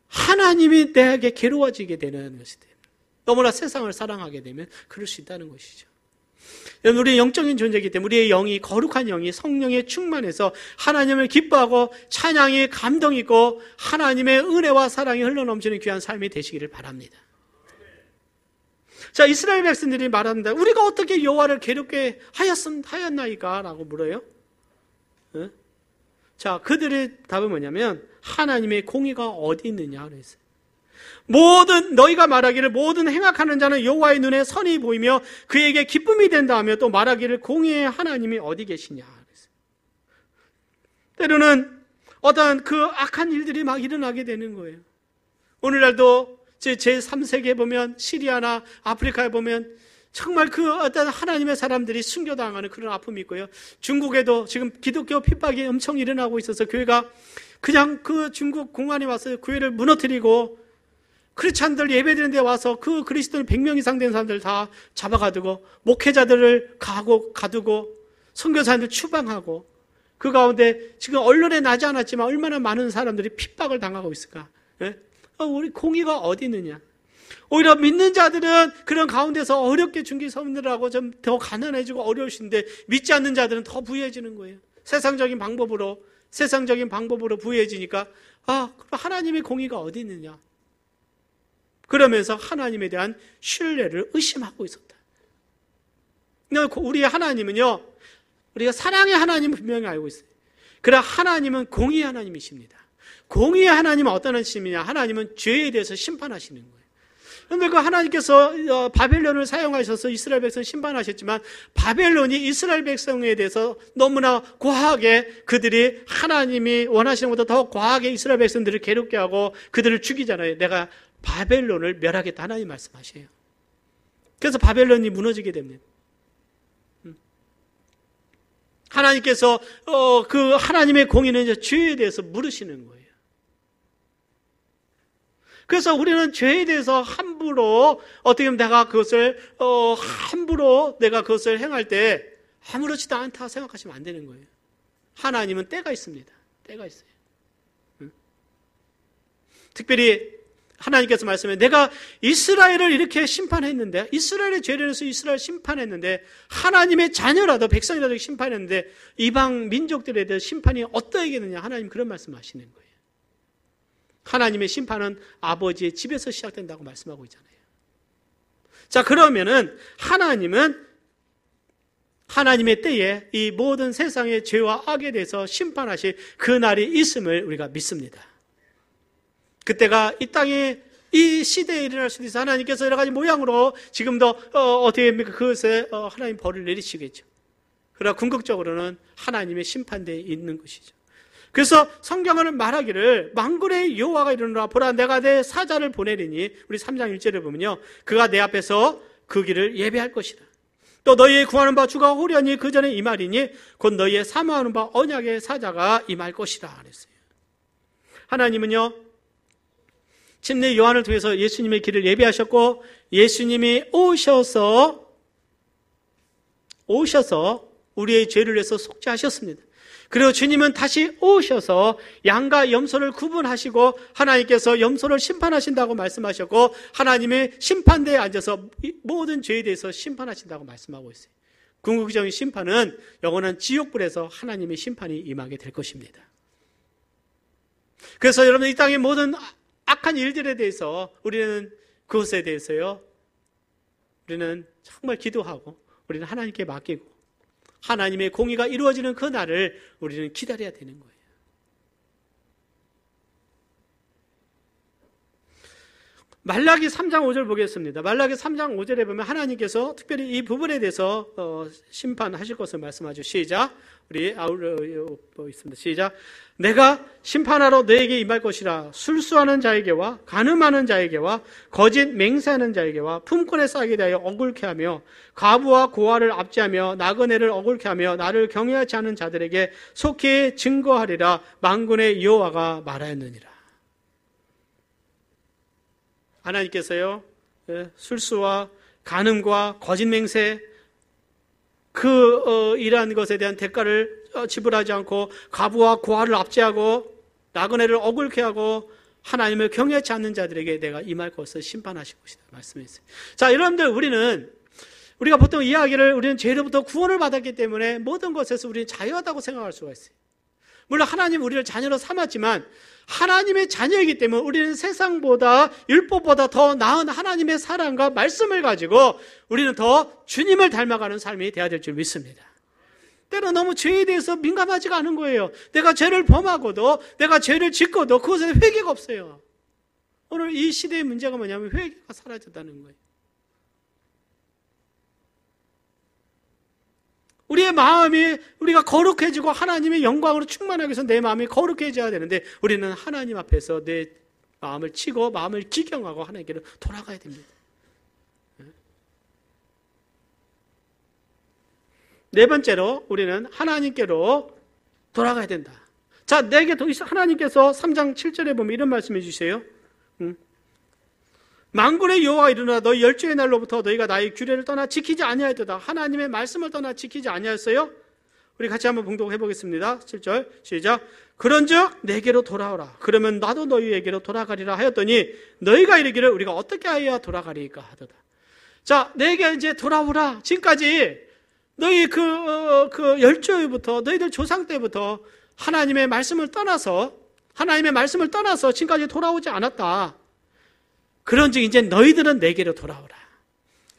하나님이 내게 괴로워지게 되는 것이 됩니다. 너무나 세상을 사랑하게 되면 그럴 수 있다는 것이죠. 우리의 영적인 존재이기 때문에 우리의 영이 거룩한 영이 성령에 충만해서 하나님을 기뻐하고 찬양이 감동 있고 하나님의 은혜와 사랑이 흘러넘치는 귀한 삶이 되시기를 바랍니다. 자, 이스라엘 백성들이 말합니다. 우리가 어떻게 여호와를 괴롭게 하였나이까? 라고 물어요. 자, 그들의 답은 뭐냐면 하나님의 공의가 어디 있느냐 그랬어요. 너희가 말하기를 모든 행악하는 자는 여호와의 눈에 선이 보이며 그에게 기쁨이 된다 하며 또 말하기를 공의의 하나님이 어디 계시냐 그랬어요. 때로는 어떤 그 악한 일들이 막 일어나게 되는 거예요. 오늘날도 제3세계에 보면 시리아나 아프리카에 보면 정말 그 어떤 하나님의 사람들이 순교당하는 그런 아픔이 있고요. 중국에도 지금 기독교 핍박이 엄청 일어나고 있어서 교회가 그냥 그 중국 공안이 와서 교회를 무너뜨리고 크리스찬들 예배드리는 데 와서 그 그리스도인 100명 이상 된 사람들 다 잡아가두고 목회자들을 가두고 선교사님들 추방하고 그 가운데 지금 언론에 나지 않았지만 얼마나 많은 사람들이 핍박을 당하고 있을까? 예? 우리 공의가 어디 있느냐? 오히려 믿는 자들은 그런 가운데서 어렵게 중기 서민들하고 좀 더 가난해지고 어려우신데 믿지 않는 자들은 더 부유해지는 거예요. 세상적인 방법으로 부유해지니까 그럼 하나님의 공의가 어디 있느냐? 그러면서 하나님에 대한 신뢰를 의심하고 있었다. 우리 하나님은요, 우리가 사랑의 하나님을 분명히 알고 있어요. 그러나 하나님은 공의의 하나님이십니다. 공의의 하나님은 어떤 하나님이냐? 하나님은 죄에 대해서 심판하시는 거예요. 그런데 그 하나님께서 바벨론을 사용하셔서 이스라엘 백성 심판하셨지만 바벨론이 이스라엘 백성에 대해서 너무나 과하게 그들이 하나님이 원하시는 것보다 더 과하게 이스라엘 백성들을 괴롭게 하고 그들을 죽이잖아요. 내가 바벨론을 멸하겠다 하나님 말씀하셔요. 그래서 바벨론이 무너지게 됩니다. 하나님께서 그 하나님의 공의는 이제 죄에 대해서 물으시는 거예요. 그래서 우리는 죄에 대해서 함부로 어떻게 보면 내가 그것을 행할 때 아무렇지도 않다 생각하시면 안 되는 거예요. 하나님은 때가 있습니다. 때가 있어요. 특별히 하나님께서 말씀해 내가 이스라엘을 이렇게 심판했는데 이스라엘의 죄를 해서 이스라엘 심판했는데 하나님의 자녀라도 백성이라도 심판했는데 이방 민족들에 대한 심판이 어떠하겠느냐 하나님 그런 말씀하시는 거예요. 하나님의 심판은 아버지의 집에서 시작된다고 말씀하고 있잖아요. 자, 그러면은 하나님은 하나님의 때에 이 모든 세상의 죄와 악에 대해서 심판하실 그 날이 있음을 우리가 믿습니다. 그때가 이 땅에 이 시대에 일어날 수도 있어요. 하나님께서 여러 가지 모양으로 지금도 어떻게 합니까? 그것에 하나님 벌을 내리시겠죠. 그러나 궁극적으로는 하나님의 심판대에 있는 것이죠. 그래서 성경은 말하기를 만군의 여호와가 이르노라 보라 내가 내 사자를 보내리니 우리 3장 1절을 보면요. 그가 내 앞에서 그 길을 예배할 것이다. 또 너희의 구하는 바 주가 호련히 그 전에 임하리니 곧 너희의 사모하는 바 언약의 사자가 임할 것이다 그랬어요. 하나님은요. 침례 요한을 통해서 예수님의 길을 예배하셨고 예수님이 오셔서 우리의 죄를 위해서 속죄하셨습니다. 그리고 주님은 다시 오셔서 양과 염소를 구분하시고 하나님께서 염소를 심판하신다고 말씀하셨고 하나님의 심판대에 앉아서 모든 죄에 대해서 심판하신다고 말씀하고 있어요. 궁극적인 심판은 영원한 지옥불에서 하나님의 심판이 임하게 될 것입니다. 그래서 여러분, 이 땅의 모든 악한 일들에 대해서 우리는 그것에 대해서요, 우리는 정말 기도하고 우리는 하나님께 맡기고 하나님의 공의가 이루어지는 그 날을 우리는 기다려야 되는 거예요. 말라기 3장 5절 보겠습니다. 말라기 3장 5절에 보면 하나님께서 특별히 이 부분에 대해서 심판하실 것을 말씀하죠. 시작. 우리 있습니다. 시작. 내가 심판하러 너에게 임할 것이라. 술수하는 자에게와 간음하는 자에게와 거짓 맹세하는 자에게와 품꾼의 싹에 대하여 억울케 하며 과부와 고아를 압제하며 나그네를 억울케 하며 나를 경외하지 않은 자들에게 속히 증거하리라. 만군의 여호와가 말하였느니라. 하나님께서요, 술수와 간음과 거짓 맹세, 이러한 것에 대한 대가를 지불하지 않고 과부와 고아를 압제하고 나그네를 억울케 하고 하나님을 경외하지 않는 자들에게 내가 임할 것을 심판하실 것이다 말씀했어요. 자, 여러분들, 우리가 보통 이야기를 우리는 죄로부터 구원을 받았기 때문에 모든 것에서 우리는 자유하다고 생각할 수가 있어요. 물론 하나님 우리를 자녀로 삼았지만 하나님의 자녀이기 때문에 우리는 세상보다 율법보다 더 나은 하나님의 사랑과 말씀을 가지고 우리는 더 주님을 닮아가는 삶이 되어야 될 줄 믿습니다. 때로 너무 죄에 대해서 민감하지가 않은 거예요. 내가 죄를 범하고도 내가 죄를 짓고도 그것에 회개가 없어요. 오늘 이 시대의 문제가 뭐냐면 회개가 사라졌다는 거예요. 우리의 마음이 우리가 거룩해지고 하나님의 영광으로 충만하기 위해서 내 마음이 거룩해져야 되는데 우리는 하나님 앞에서 내 마음을 치고 마음을 기경하고 하나님께로 돌아가야 됩니다. 네 번째로 우리는 하나님께로 돌아가야 된다. 자, 내게 더 있어. 하나님께서 3장 7절에 보면 이런 말씀해 주세요. 만군의 여호와가 이르노라. 너희 열주의 날로부터 너희가 나의 규례를 떠나 지키지 아니하였도다. 하나님의 말씀을 떠나 지키지 아니하였어요? 우리 같이 한번 봉독해 보겠습니다. 7절 시작. 그런즉 내게로 돌아오라. 그러면 나도 너희에게로 돌아가리라 하였더니 너희가 이르기를 우리가 어떻게 하여야 돌아가리까 하도다. 자, 내게 이제 돌아오라. 지금까지 너희 그 열조부터 너희들 조상 때부터 하나님의 말씀을 떠나서 지금까지 돌아오지 않았다. 그런즉 이제 너희들은 내게로 돌아오라.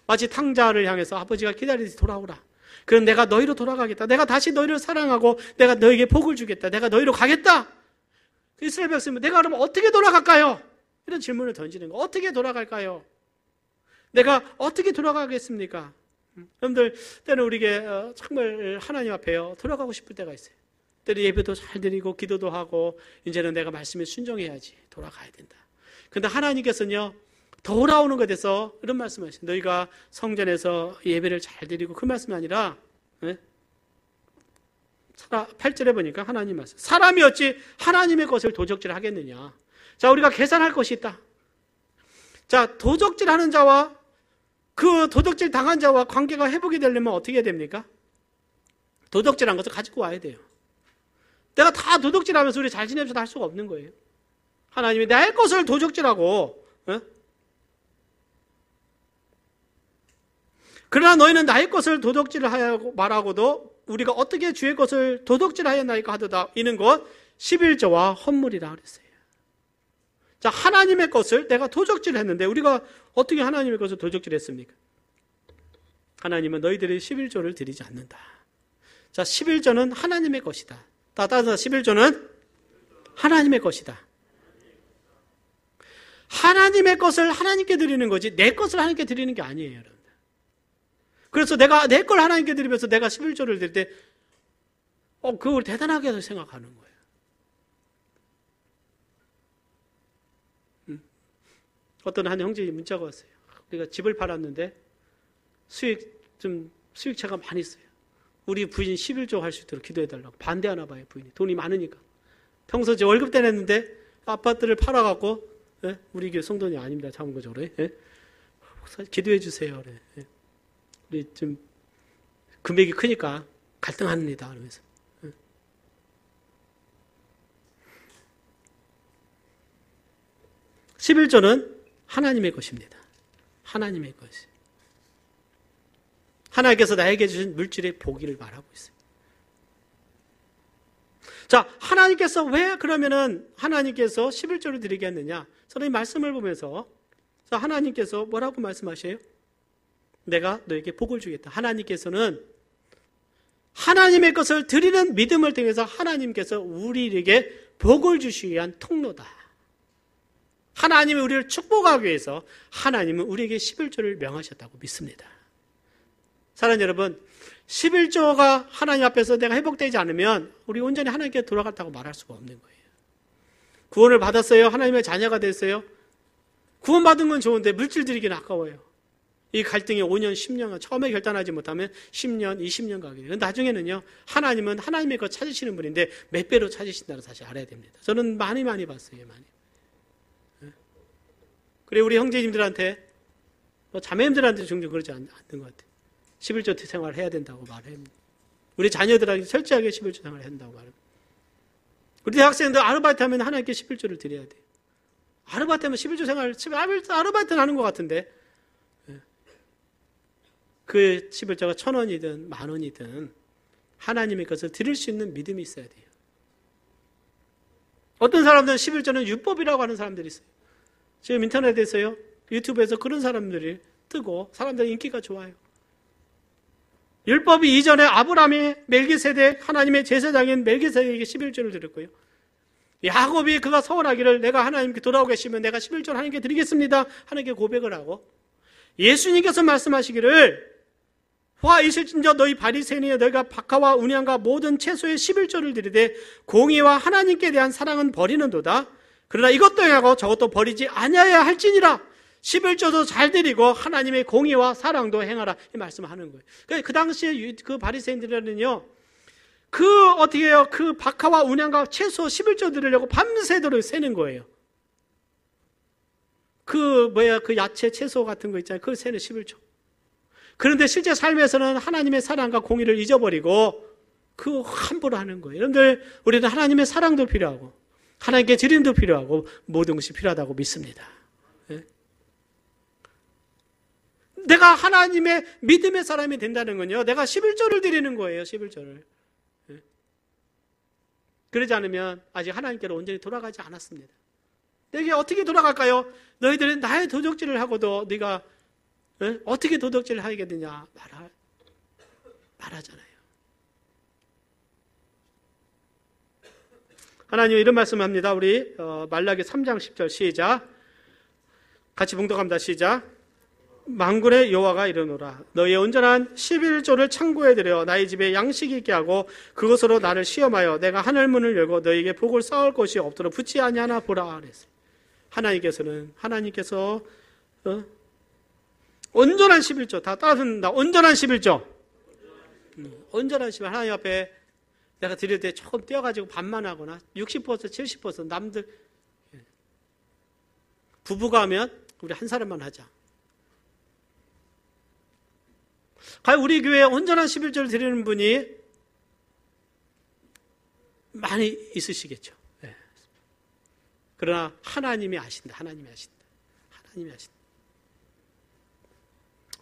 마치 탕자를 향해서 아버지가 기다리듯이 돌아오라. 그럼 내가 너희로 돌아가겠다. 내가 다시 너희를 사랑하고 내가 너에게 복을 주겠다. 내가 너희로 가겠다. 이스라엘 백성은 내가 그러면 어떻게 돌아갈까요? 이런 질문을 던지는 거. 어떻게 돌아갈까요? 내가 어떻게 돌아가겠습니까? 여러분들, 때는 우리에게 정말 하나님 앞에요 돌아가고 싶을 때가 있어요. 때는 예배도 잘 드리고 기도도 하고 이제는 내가 말씀에 순종해야지 돌아가야 된다. 그런데 하나님께서는요, 돌아오는 것에 대해서 이런 말씀하시죠. 너희가 성전에서 예배를 잘 드리고 그 말씀이 아니라 8절에 보니까 하나님 말씀. 사람이 어찌 하나님의 것을 도적질 하겠느냐. 자, 우리가 계산할 것이 있다. 자, 도적질하는 자와 그 도적질 당한 자와 관계가 회복이 되려면 어떻게 해야 됩니까? 도적질한 것을 가지고 와야 돼요. 내가 다 도적질하면서 우리 잘 지내면서 할 수가 없는 거예요. 하나님이 나의 것을 도적질하고 그러나 너희는 나의 것을 도적질하여 말하고도 우리가 어떻게 주의 것을 도적질하였나이까 하도다. 이는 것 11조와 헌물이라 그랬어요. 자, 하나님의 것을 내가 도적질했는데 우리가 어떻게 하나님의 것을 도적질했습니까? 하나님은 너희들이 11조를 드리지 않는다. 자, 11조는 하나님의 것이다. 따라서 11조는 하나님의 것이다. 하나님의 것을 하나님께 드리는 거지 내 것을 하나님께 드리는 게 아니에요, 여러분. 그래서 내가 내 걸 하나님께 드리면서 내가 11조를 드릴 때 그걸 대단하게 생각하는 거예요. 어떤 한 형제이 문자가 왔어요. 우리가 집을 팔았는데 수익차가 많이 있어요. 우리 부인 11조 할 수 있도록 기도해달라고 반대하나 봐요. 부인이 돈이 많으니까. 평소 제 월급 때 냈는데 아파트를 팔아갖고 우리 교회 성도님 아닙니다. 참고적으로 기도해 주세요. 그래. 우리 좀 금액이 크니까 갈등합니다. 그러면서 11조는 하나님의 것입니다. 하나님의 것이. 하나님께서 나에게 주신 물질의 복의를 말하고 있어요. 자, 하나님께서 왜 그러면은 하나님께서 11조를 드리게 했느냐? 저는 이 말씀을 보면서 하나님께서 뭐라고 말씀하셔요? 내가 너에게 복을 주겠다. 하나님께서는 하나님의 것을 드리는 믿음을 통해서 하나님께서 우리에게 복을 주시기 위한 통로다. 하나님이 우리를 축복하기 위해서 하나님은 우리에게 11조를 명하셨다고 믿습니다. 사랑하는 여러분, 11조가 하나님 앞에서 내가 회복되지 않으면 우리 온전히 하나님께 돌아갔다고 말할 수가 없는 거예요. 구원을 받았어요. 하나님의 자녀가 됐어요. 구원받은 건 좋은데 물질 드리기는 아까워요. 이 갈등이 5년, 10년, 처음에 결단하지 못하면 10년, 20년 가게 돼요. 나중에는요, 하나님은 하나님의 것 찾으시는 분인데 몇 배로 찾으신다는 사실 알아야 됩니다. 저는 많이 봤어요, 많이. 그래, 우리 형제님들한테, 자매님들한테 종종 그러지 않는 것 같아요. 11조 생활을 해야 된다고 말합니다. 우리 자녀들에게 철저하게 11조 생활을 해야 된다고 말합니다. 우리 대학생들 아르바이트 하면 하나님께 11조를 드려야 돼요. 아르바이트 하면 11조 생활, 아르바이트는 하는 것 같은데, 그 11조가 1,000원이든 10,000원이든 하나님의 것을 드릴 수 있는 믿음이 있어야 돼요. 어떤 사람들은 11조는 율법이라고 하는 사람들이 있어요. 지금 인터넷에서요, 유튜브에서 그런 사람들이 뜨고 사람들 인기가 좋아요. 율법이 이전에 아브라함이 멜기세덱 하나님의 제사장인 멜기세덱에게 11조를 드렸고요. 야곱이 그가 서원하기를 내가 하나님께 돌아오고 계시면 내가 11조를 하나님께 드리겠습니다. 하나님께 고백을 하고 예수님께서 말씀하시기를 화 있을진저 너희 바리새인이여 너희가 박하와 운양과 모든 채소의 11조를 드리되 공의와 하나님께 대한 사랑은 버리는도다. 그러나 이것도 행하고 저것도 버리지 아니하여야 할지니라. 11조도 잘 드리고 하나님의 공의와 사랑도 행하라. 이 말씀을 하는 거예요. 그 당시에 그 바리새인들은요, 어떻게 해요? 그 박하와 운양과 채소 11조 드리려고 밤새도록 세는 거예요. 그 야채, 채소 같은 거 있잖아요. 그걸 세는 11조. 그런데 실제 삶에서는 하나님의 사랑과 공의를 잊어버리고 그 함부로 하는 거예요. 여러분들, 우리는 하나님의 사랑도 필요하고 하나님께 드림도 필요하고 모든 것이 필요하다고 믿습니다. 네? 내가 하나님의 믿음의 사람이 된다는 건요, 내가 11조를 드리는 거예요. 11조를. 네? 그러지 않으면 아직 하나님께로 온전히 돌아가지 않았습니다. 내게 어떻게 돌아갈까요? 너희들은 나의 도적질을 하고도 네가 어떻게 도덕질을 하겠느냐 말하잖아요. 하나님 이런 말씀합니다. 우리 말라기 3장 10절 시작. 같이 봉독합니다. 시작. 만군의 여호와가 이르노라 너희의 온전한 11조를 창고에 들여 나의 집에 양식이 있게 하고 그것으로 나를 시험하여 내가 하늘 문을 열고 너희에게 복을 쌓을 것이 없도록 붙지 아니하나 보라 그랬어요. 하나님께서 온전한 11조 다 따라 듣는다. 온전한 11조. 온전한 11조. 하나님 앞에 내가 드릴 때 조금 떼어가지고 반만 하거나 60% 70% 남들 부부가 하면 우리 한 사람만 하자. 과연 우리 교회에 온전한 11조를 드리는 분이 많이 있으시겠죠. 네. 그러나 하나님이 아신다. 하나님이 아신다.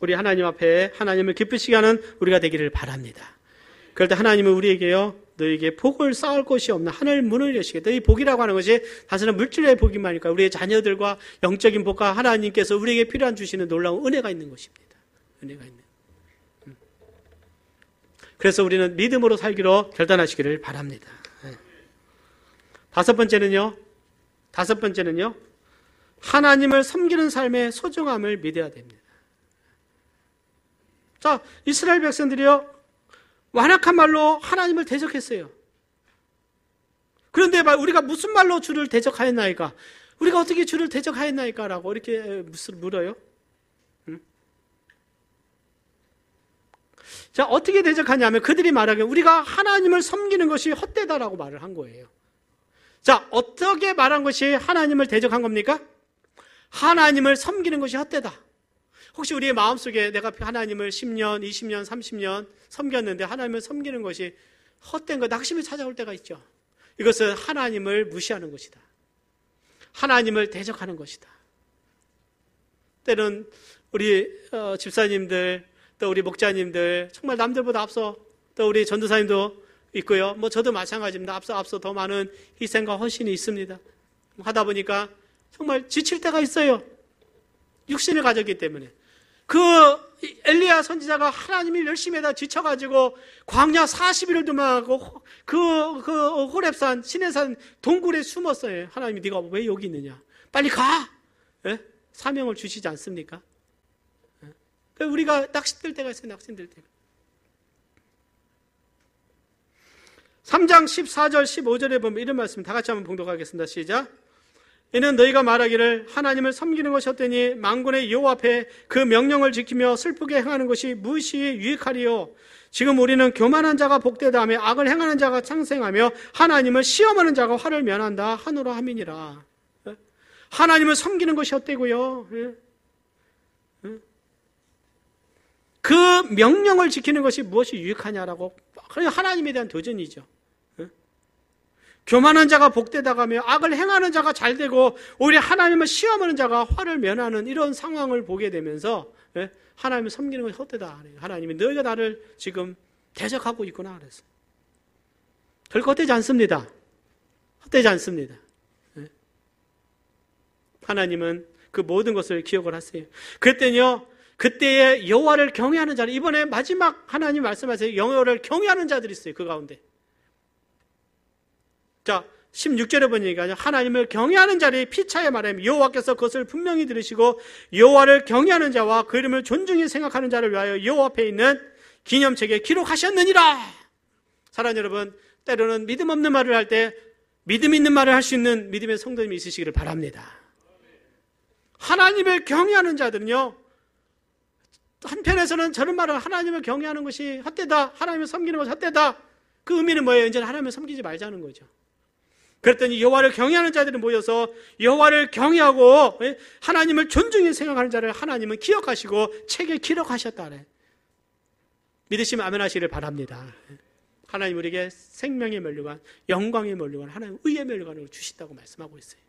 우리 하나님 앞에 하나님을 기쁘시게 하는 우리가 되기를 바랍니다. 그럴 때 하나님은 우리에게요, 너희에게 복을 쌓을 곳이 없나 하늘 문을 여시게. 너희 복이라고 하는 것이 단순한 물질의 복이만 아닐까. 우리의 자녀들과 영적인 복과 하나님께서 우리에게 필요한 주시는 놀라운 은혜가 있는 것입니다. 은혜가 있는. 그래서 우리는 믿음으로 살기로 결단하시기를 바랍니다. 다섯 번째는요, 하나님을 섬기는 삶의 소중함을 믿어야 됩니다. 자, 이스라엘 백성들이요, 완악한 말로 하나님을 대적했어요. 그런데 우리가 무슨 말로 주를 대적하였나이까? 우리가 어떻게 주를 대적하였나이까? 라고 이렇게 물어요. 자, 어떻게 대적하냐면 그들이 말하기를 우리가 하나님을 섬기는 것이 헛되다라고 말을 한 거예요. 자, 어떻게 말한 것이 하나님을 대적한 겁니까? 하나님을 섬기는 것이 헛되다. 혹시 우리의 마음속에 내가 하나님을 10년, 20년, 30년 섬겼는데 하나님을 섬기는 것이 헛된 것, 낙심이 찾아올 때가 있죠. 이것은 하나님을 무시하는 것이다. 하나님을 대적하는 것이다. 때는 우리 집사님들, 또 우리 목자님들, 정말 남들보다 앞서, 또 우리 전도사님도 있고요. 뭐 저도 마찬가지입니다. 앞서 더 많은 희생과 헌신이 있습니다. 하다 보니까 정말 지칠 때가 있어요. 육신을 가졌기 때문에. 그 엘리야 선지자가 하나님이 열심히 하다 지쳐가지고 광야 40일을 도망하고 그 호렙산, 시내산 동굴에 숨었어요. 하나님이 네가 왜 여기 있느냐? 빨리 가! 예? 사명을 주시지 않습니까? 예? 우리가 낚시들 때가 있어요. 낚시들 때가. 3장 14절 15절에 보면 이런 말씀 다 같이 한번 봉독하겠습니다. 시작. 이는 너희가 말하기를 하나님을 섬기는 것이었더니 만군의 여호와 앞에 그 명령을 지키며 슬프게 행하는 것이 무엇이 유익하리요. 지금 우리는 교만한 자가 복되다 하며 악을 행하는 자가 창생하며 하나님을 시험하는 자가 화를 면한다 하노라 함이니라. 하나님을 섬기는 것이 어때고요? 그 명령을 지키는 것이 무엇이 유익하냐라고. 하나님에 대한 도전이죠. 교만한 자가 복되다가며 악을 행하는 자가 잘되고 오히려 하나님을 시험하는 자가 화를 면하는 이런 상황을 보게 되면서 하나님을 섬기는 것이 헛되다. 하나님이 너희가 나를 지금 대적하고 있구나 그랬어요. 결코 헛되지 않습니다. 헛되지 않습니다. 하나님은 그 모든 것을 기억을 하세요. 그랬더니요, 그때에 여호와를 경외하는 자들, 이번에 마지막 하나님 말씀하세요. 여호와를 경외하는 자들이 있어요. 그 가운데. 자, 16절에 보니까 하나님을 경외하는 자들이 피차에 말하면 여호와께서 그것을 분명히 들으시고 여호와를 경외하는 자와 그 이름을 존중히 생각하는 자를 위하여 여호와 앞에 있는 기념책에 기록하셨느니라. 사랑하는 여러분, 때로는 믿음 없는 말을 할 때 믿음 있는 말을 할 수 있는 믿음의 성도님이 있으시기를 바랍니다. 하나님을 경외하는 자들은요, 한편에서는 저런 말을 하나님을 경외하는 것이 헛되다, 하나님을 섬기는 것이 헛되다. 그 의미는 뭐예요? 이제 하나님을 섬기지 말자는 거죠. 그랬더니 여호와를 경외하는 자들이 모여서 여호와를 경외하고 하나님을 존중히 생각하는 자를 하나님은 기억하시고 책에 기록하셨다. 믿으시면 아멘 하시기를 바랍니다. 하나님 우리에게 생명의 면류관, 영광의 면류관, 하나님 의의 면류관을 주신다고 말씀하고 있어요.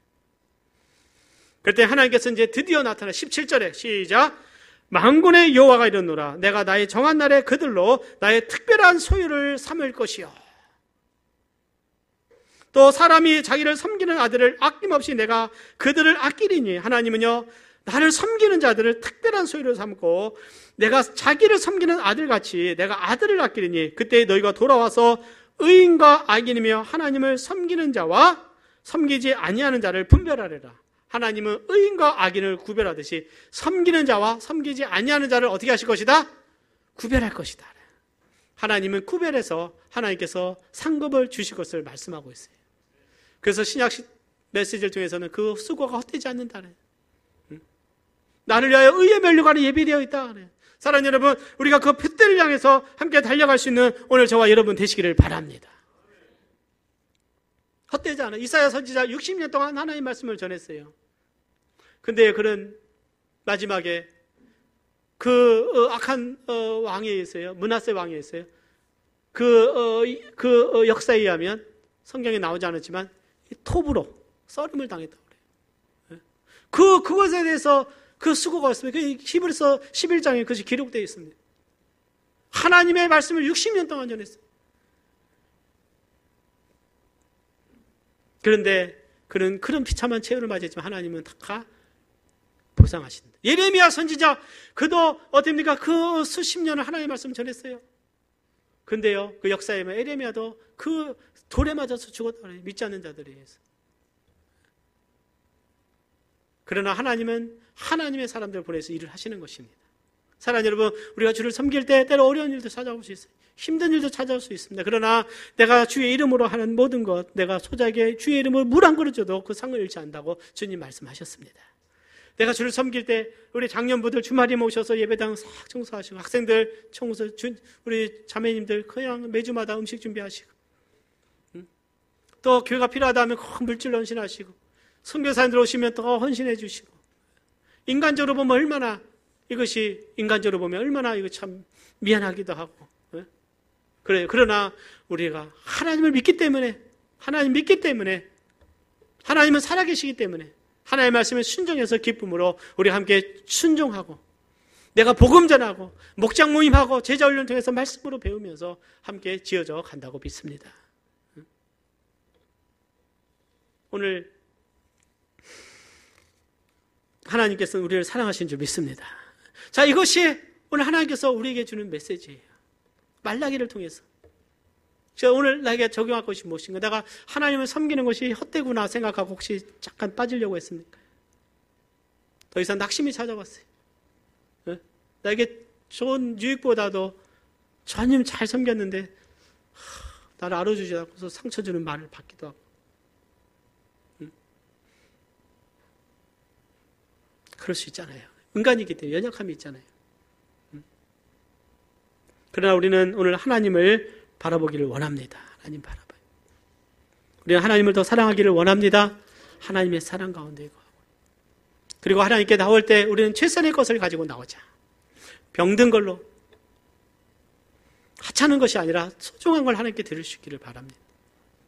그랬더니 하나님께서 이제 드디어 나타나 17절에 시작. 만군의 여호와가 이르노라. 내가 나의 정한 날에 그들로 나의 특별한 소유를 삼을 것이요. 또 사람이 자기를 섬기는 아들을 아낌없이 내가 그들을 아끼리니. 하나님은요, 나를 섬기는 자들을 특별한 소유로 삼고 내가 자기를 섬기는 아들같이 내가 아들을 아끼리니 그때 너희가 돌아와서 의인과 악인이며 하나님을 섬기는 자와 섬기지 아니하는 자를 분별하리라. 하나님은 의인과 악인을 구별하듯이 섬기는 자와 섬기지 아니하는 자를 어떻게 하실 것이다? 구별할 것이다. 하나님은 구별해서 하나님께서 상급을 주실 것을 말씀하고 있어요. 그래서 신약 메시지를 통해서는 그 수고가 헛되지 않는다. 나를 위하여 의의 면류관이 예비되어 있다. 사랑하는 여러분, 우리가 그 표대를 향해서 함께 달려갈 수 있는 오늘 저와 여러분 되시기를 바랍니다. 헛되지 않아. 이사야 선지자 60년 동안 하나님 말씀을 전했어요. 근데 그런 마지막에 그 악한 왕에 의해서요, 므낫세 왕에 의해서요, 그 역사에 의하면 성경에 나오지 않았지만 톱으로 썰음을 당했다고 그래요. 그것에 대해서 그 수고가 있습니다. 그 히브리서 11장에 그것이 기록되어 있습니다. 하나님의 말씀을 60년 동안 전했어요. 그런데 그는 그런 비참한 최후를 맞이했지만 하나님은 다 보상하신다. 예레미야 선지자, 그도 어떻습니까? 그 수십 년을 하나님의 말씀 전했어요. 근데요, 그 역사에 보면 예레미야도 그 돌에 맞아서 죽었다 그래요. 믿지 않는 자들에 의해서. 그러나 하나님은 하나님의 사람들을 보내서 일을 하시는 것입니다. 사랑하는 여러분, 우리가 주를 섬길 때 때로 어려운 일도 찾아올 수 있어요. 힘든 일도 찾아올 수 있습니다. 그러나 내가 주의 이름으로 하는 모든 것, 내가 소작에 주의 이름으로 물 한 그릇 줘도 그 상을 잃지 않는다고 주님 말씀하셨습니다. 내가 주를 섬길 때 우리 장년부들 주말에 모셔서 예배당 싹 청소하시고, 학생들 청소, 우리 자매님들 그냥 매주마다 음식 준비하시고, 또 교회가 필요하다 하면 큰 물질로 헌신하시고, 선교사님들 오시면 더 헌신해 주시고, 인간적으로 보면 얼마나 이것이, 인간적으로 보면 얼마나 이거 참 미안하기도 하고, 그래요. 그러나 우리가 하나님을 믿기 때문에, 하나님 믿기 때문에, 하나님은 살아계시기 때문에 하나님의 말씀에 순종해서 기쁨으로 우리 함께 순종하고 내가 복음 전하고 목장 모임하고 제자 훈련 통해서 말씀으로 배우면서 함께 지어져 간다고 믿습니다. 오늘 하나님께서는 우리를 사랑하신 줄 믿습니다. 자, 이것이 오늘 하나님께서 우리에게 주는 메시지예요. 말라기를 통해서. 제가 오늘 나에게 적용할 것이 무엇인가? 내가 하나님을 섬기는 것이 헛되구나 생각하고 혹시 잠깐 빠지려고 했습니까? 더 이상 낙심이 찾아왔어요. 나에게 좋은 유익보다도 주님 잘 섬겼는데 나를 알아주지 않고서 상처 주는 말을 받기도 하고. 그럴 수 있잖아요. 인간이기 때문에 연약함이 있잖아요. 그러나 우리는 오늘 하나님을 바라보기를 원합니다. 하나님 바라봐요. 우리는 하나님을 더 사랑하기를 원합니다. 하나님의 사랑 가운데 거하고. 그리고 하나님께 나올 때 우리는 최선의 것을 가지고 나오자. 병든 걸로 하찮은 것이 아니라 소중한 걸 하나님께 드릴 수 있기를 바랍니다.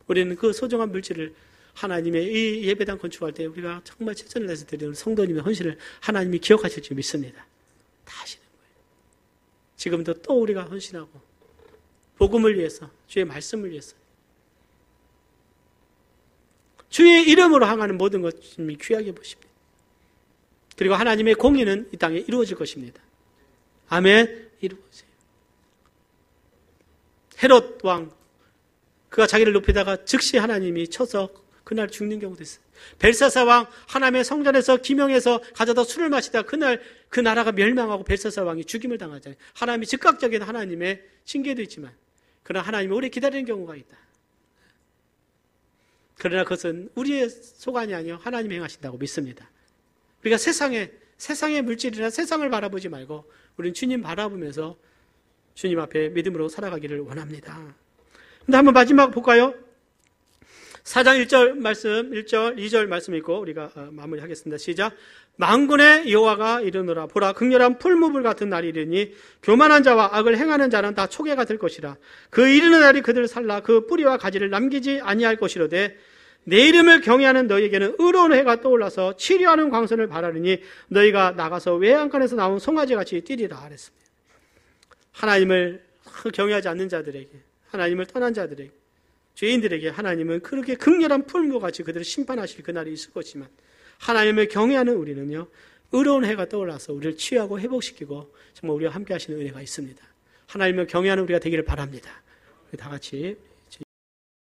우리는 그 소중한 물질을 하나님의 이 예배당 건축할 때 우리가 정말 최선을 다해서 드리는 성도님의 헌신을 하나님이 기억하실 줄 믿습니다. 다 하시는 거예요. 지금도 또 우리가 헌신하고 복음을 위해서, 주의 말씀을 위해서, 주의 이름으로 향하는 모든 것을 귀하게 보십니다. 그리고 하나님의 공의는 이 땅에 이루어질 것입니다. 아멘. 이루어져요. 헤롯 왕, 그가 자기를 높이다가 즉시 하나님이 쳐서 그날 죽는 경우도 있어요. 벨사사 왕, 하나님의 성전에서 기명해서 가져다 술을 마시다가 그날 그 나라가 멸망하고 벨사사 왕이 죽임을 당하잖아요. 하나님이 즉각적인 하나님의 징계도 있지만 그러나 하나님이 오래 기다리는 경우가 있다. 그러나 그것은 우리의 소관이 아니요 하나님이 행하신다고 믿습니다. 우리가 세상의 물질이나 세상을 바라보지 말고 우리는 주님 바라보면서 주님 앞에 믿음으로 살아가기를 원합니다. 근데 한번 마지막 볼까요? 4장 1절 말씀, 1절, 2절 말씀 읽고 우리가 마무리하겠습니다. 시작. 만군의 여호와가 이르노라. 보라, 극렬한 풀무불 같은 날이 이르니 교만한 자와 악을 행하는 자는 다 초계가 될 것이라. 그 이르는 날이 그들을 살라 그 뿌리와 가지를 남기지 아니할 것이로되 내 이름을 경외하는 너희에게는 의로운 해가 떠올라서 치료하는 광선을 바라느니 너희가 나가서 외양간에서 나온 송아지같이 뛰리라 하랬습니다. 하나님을 경외하지 않는 자들에게, 하나님을 떠난 자들에게, 죄인들에게 하나님은 그렇게 극렬한 풀무같이 그들을 심판하실 그날이 있을 것이지만 하나님을 경외하는 우리는요 의로운 해가 떠올라서 우리를 치유하고 회복시키고 정말 우리와 함께 하시는 은혜가 있습니다. 하나님을 경외하는 우리가 되기를 바랍니다. 우리 다 같이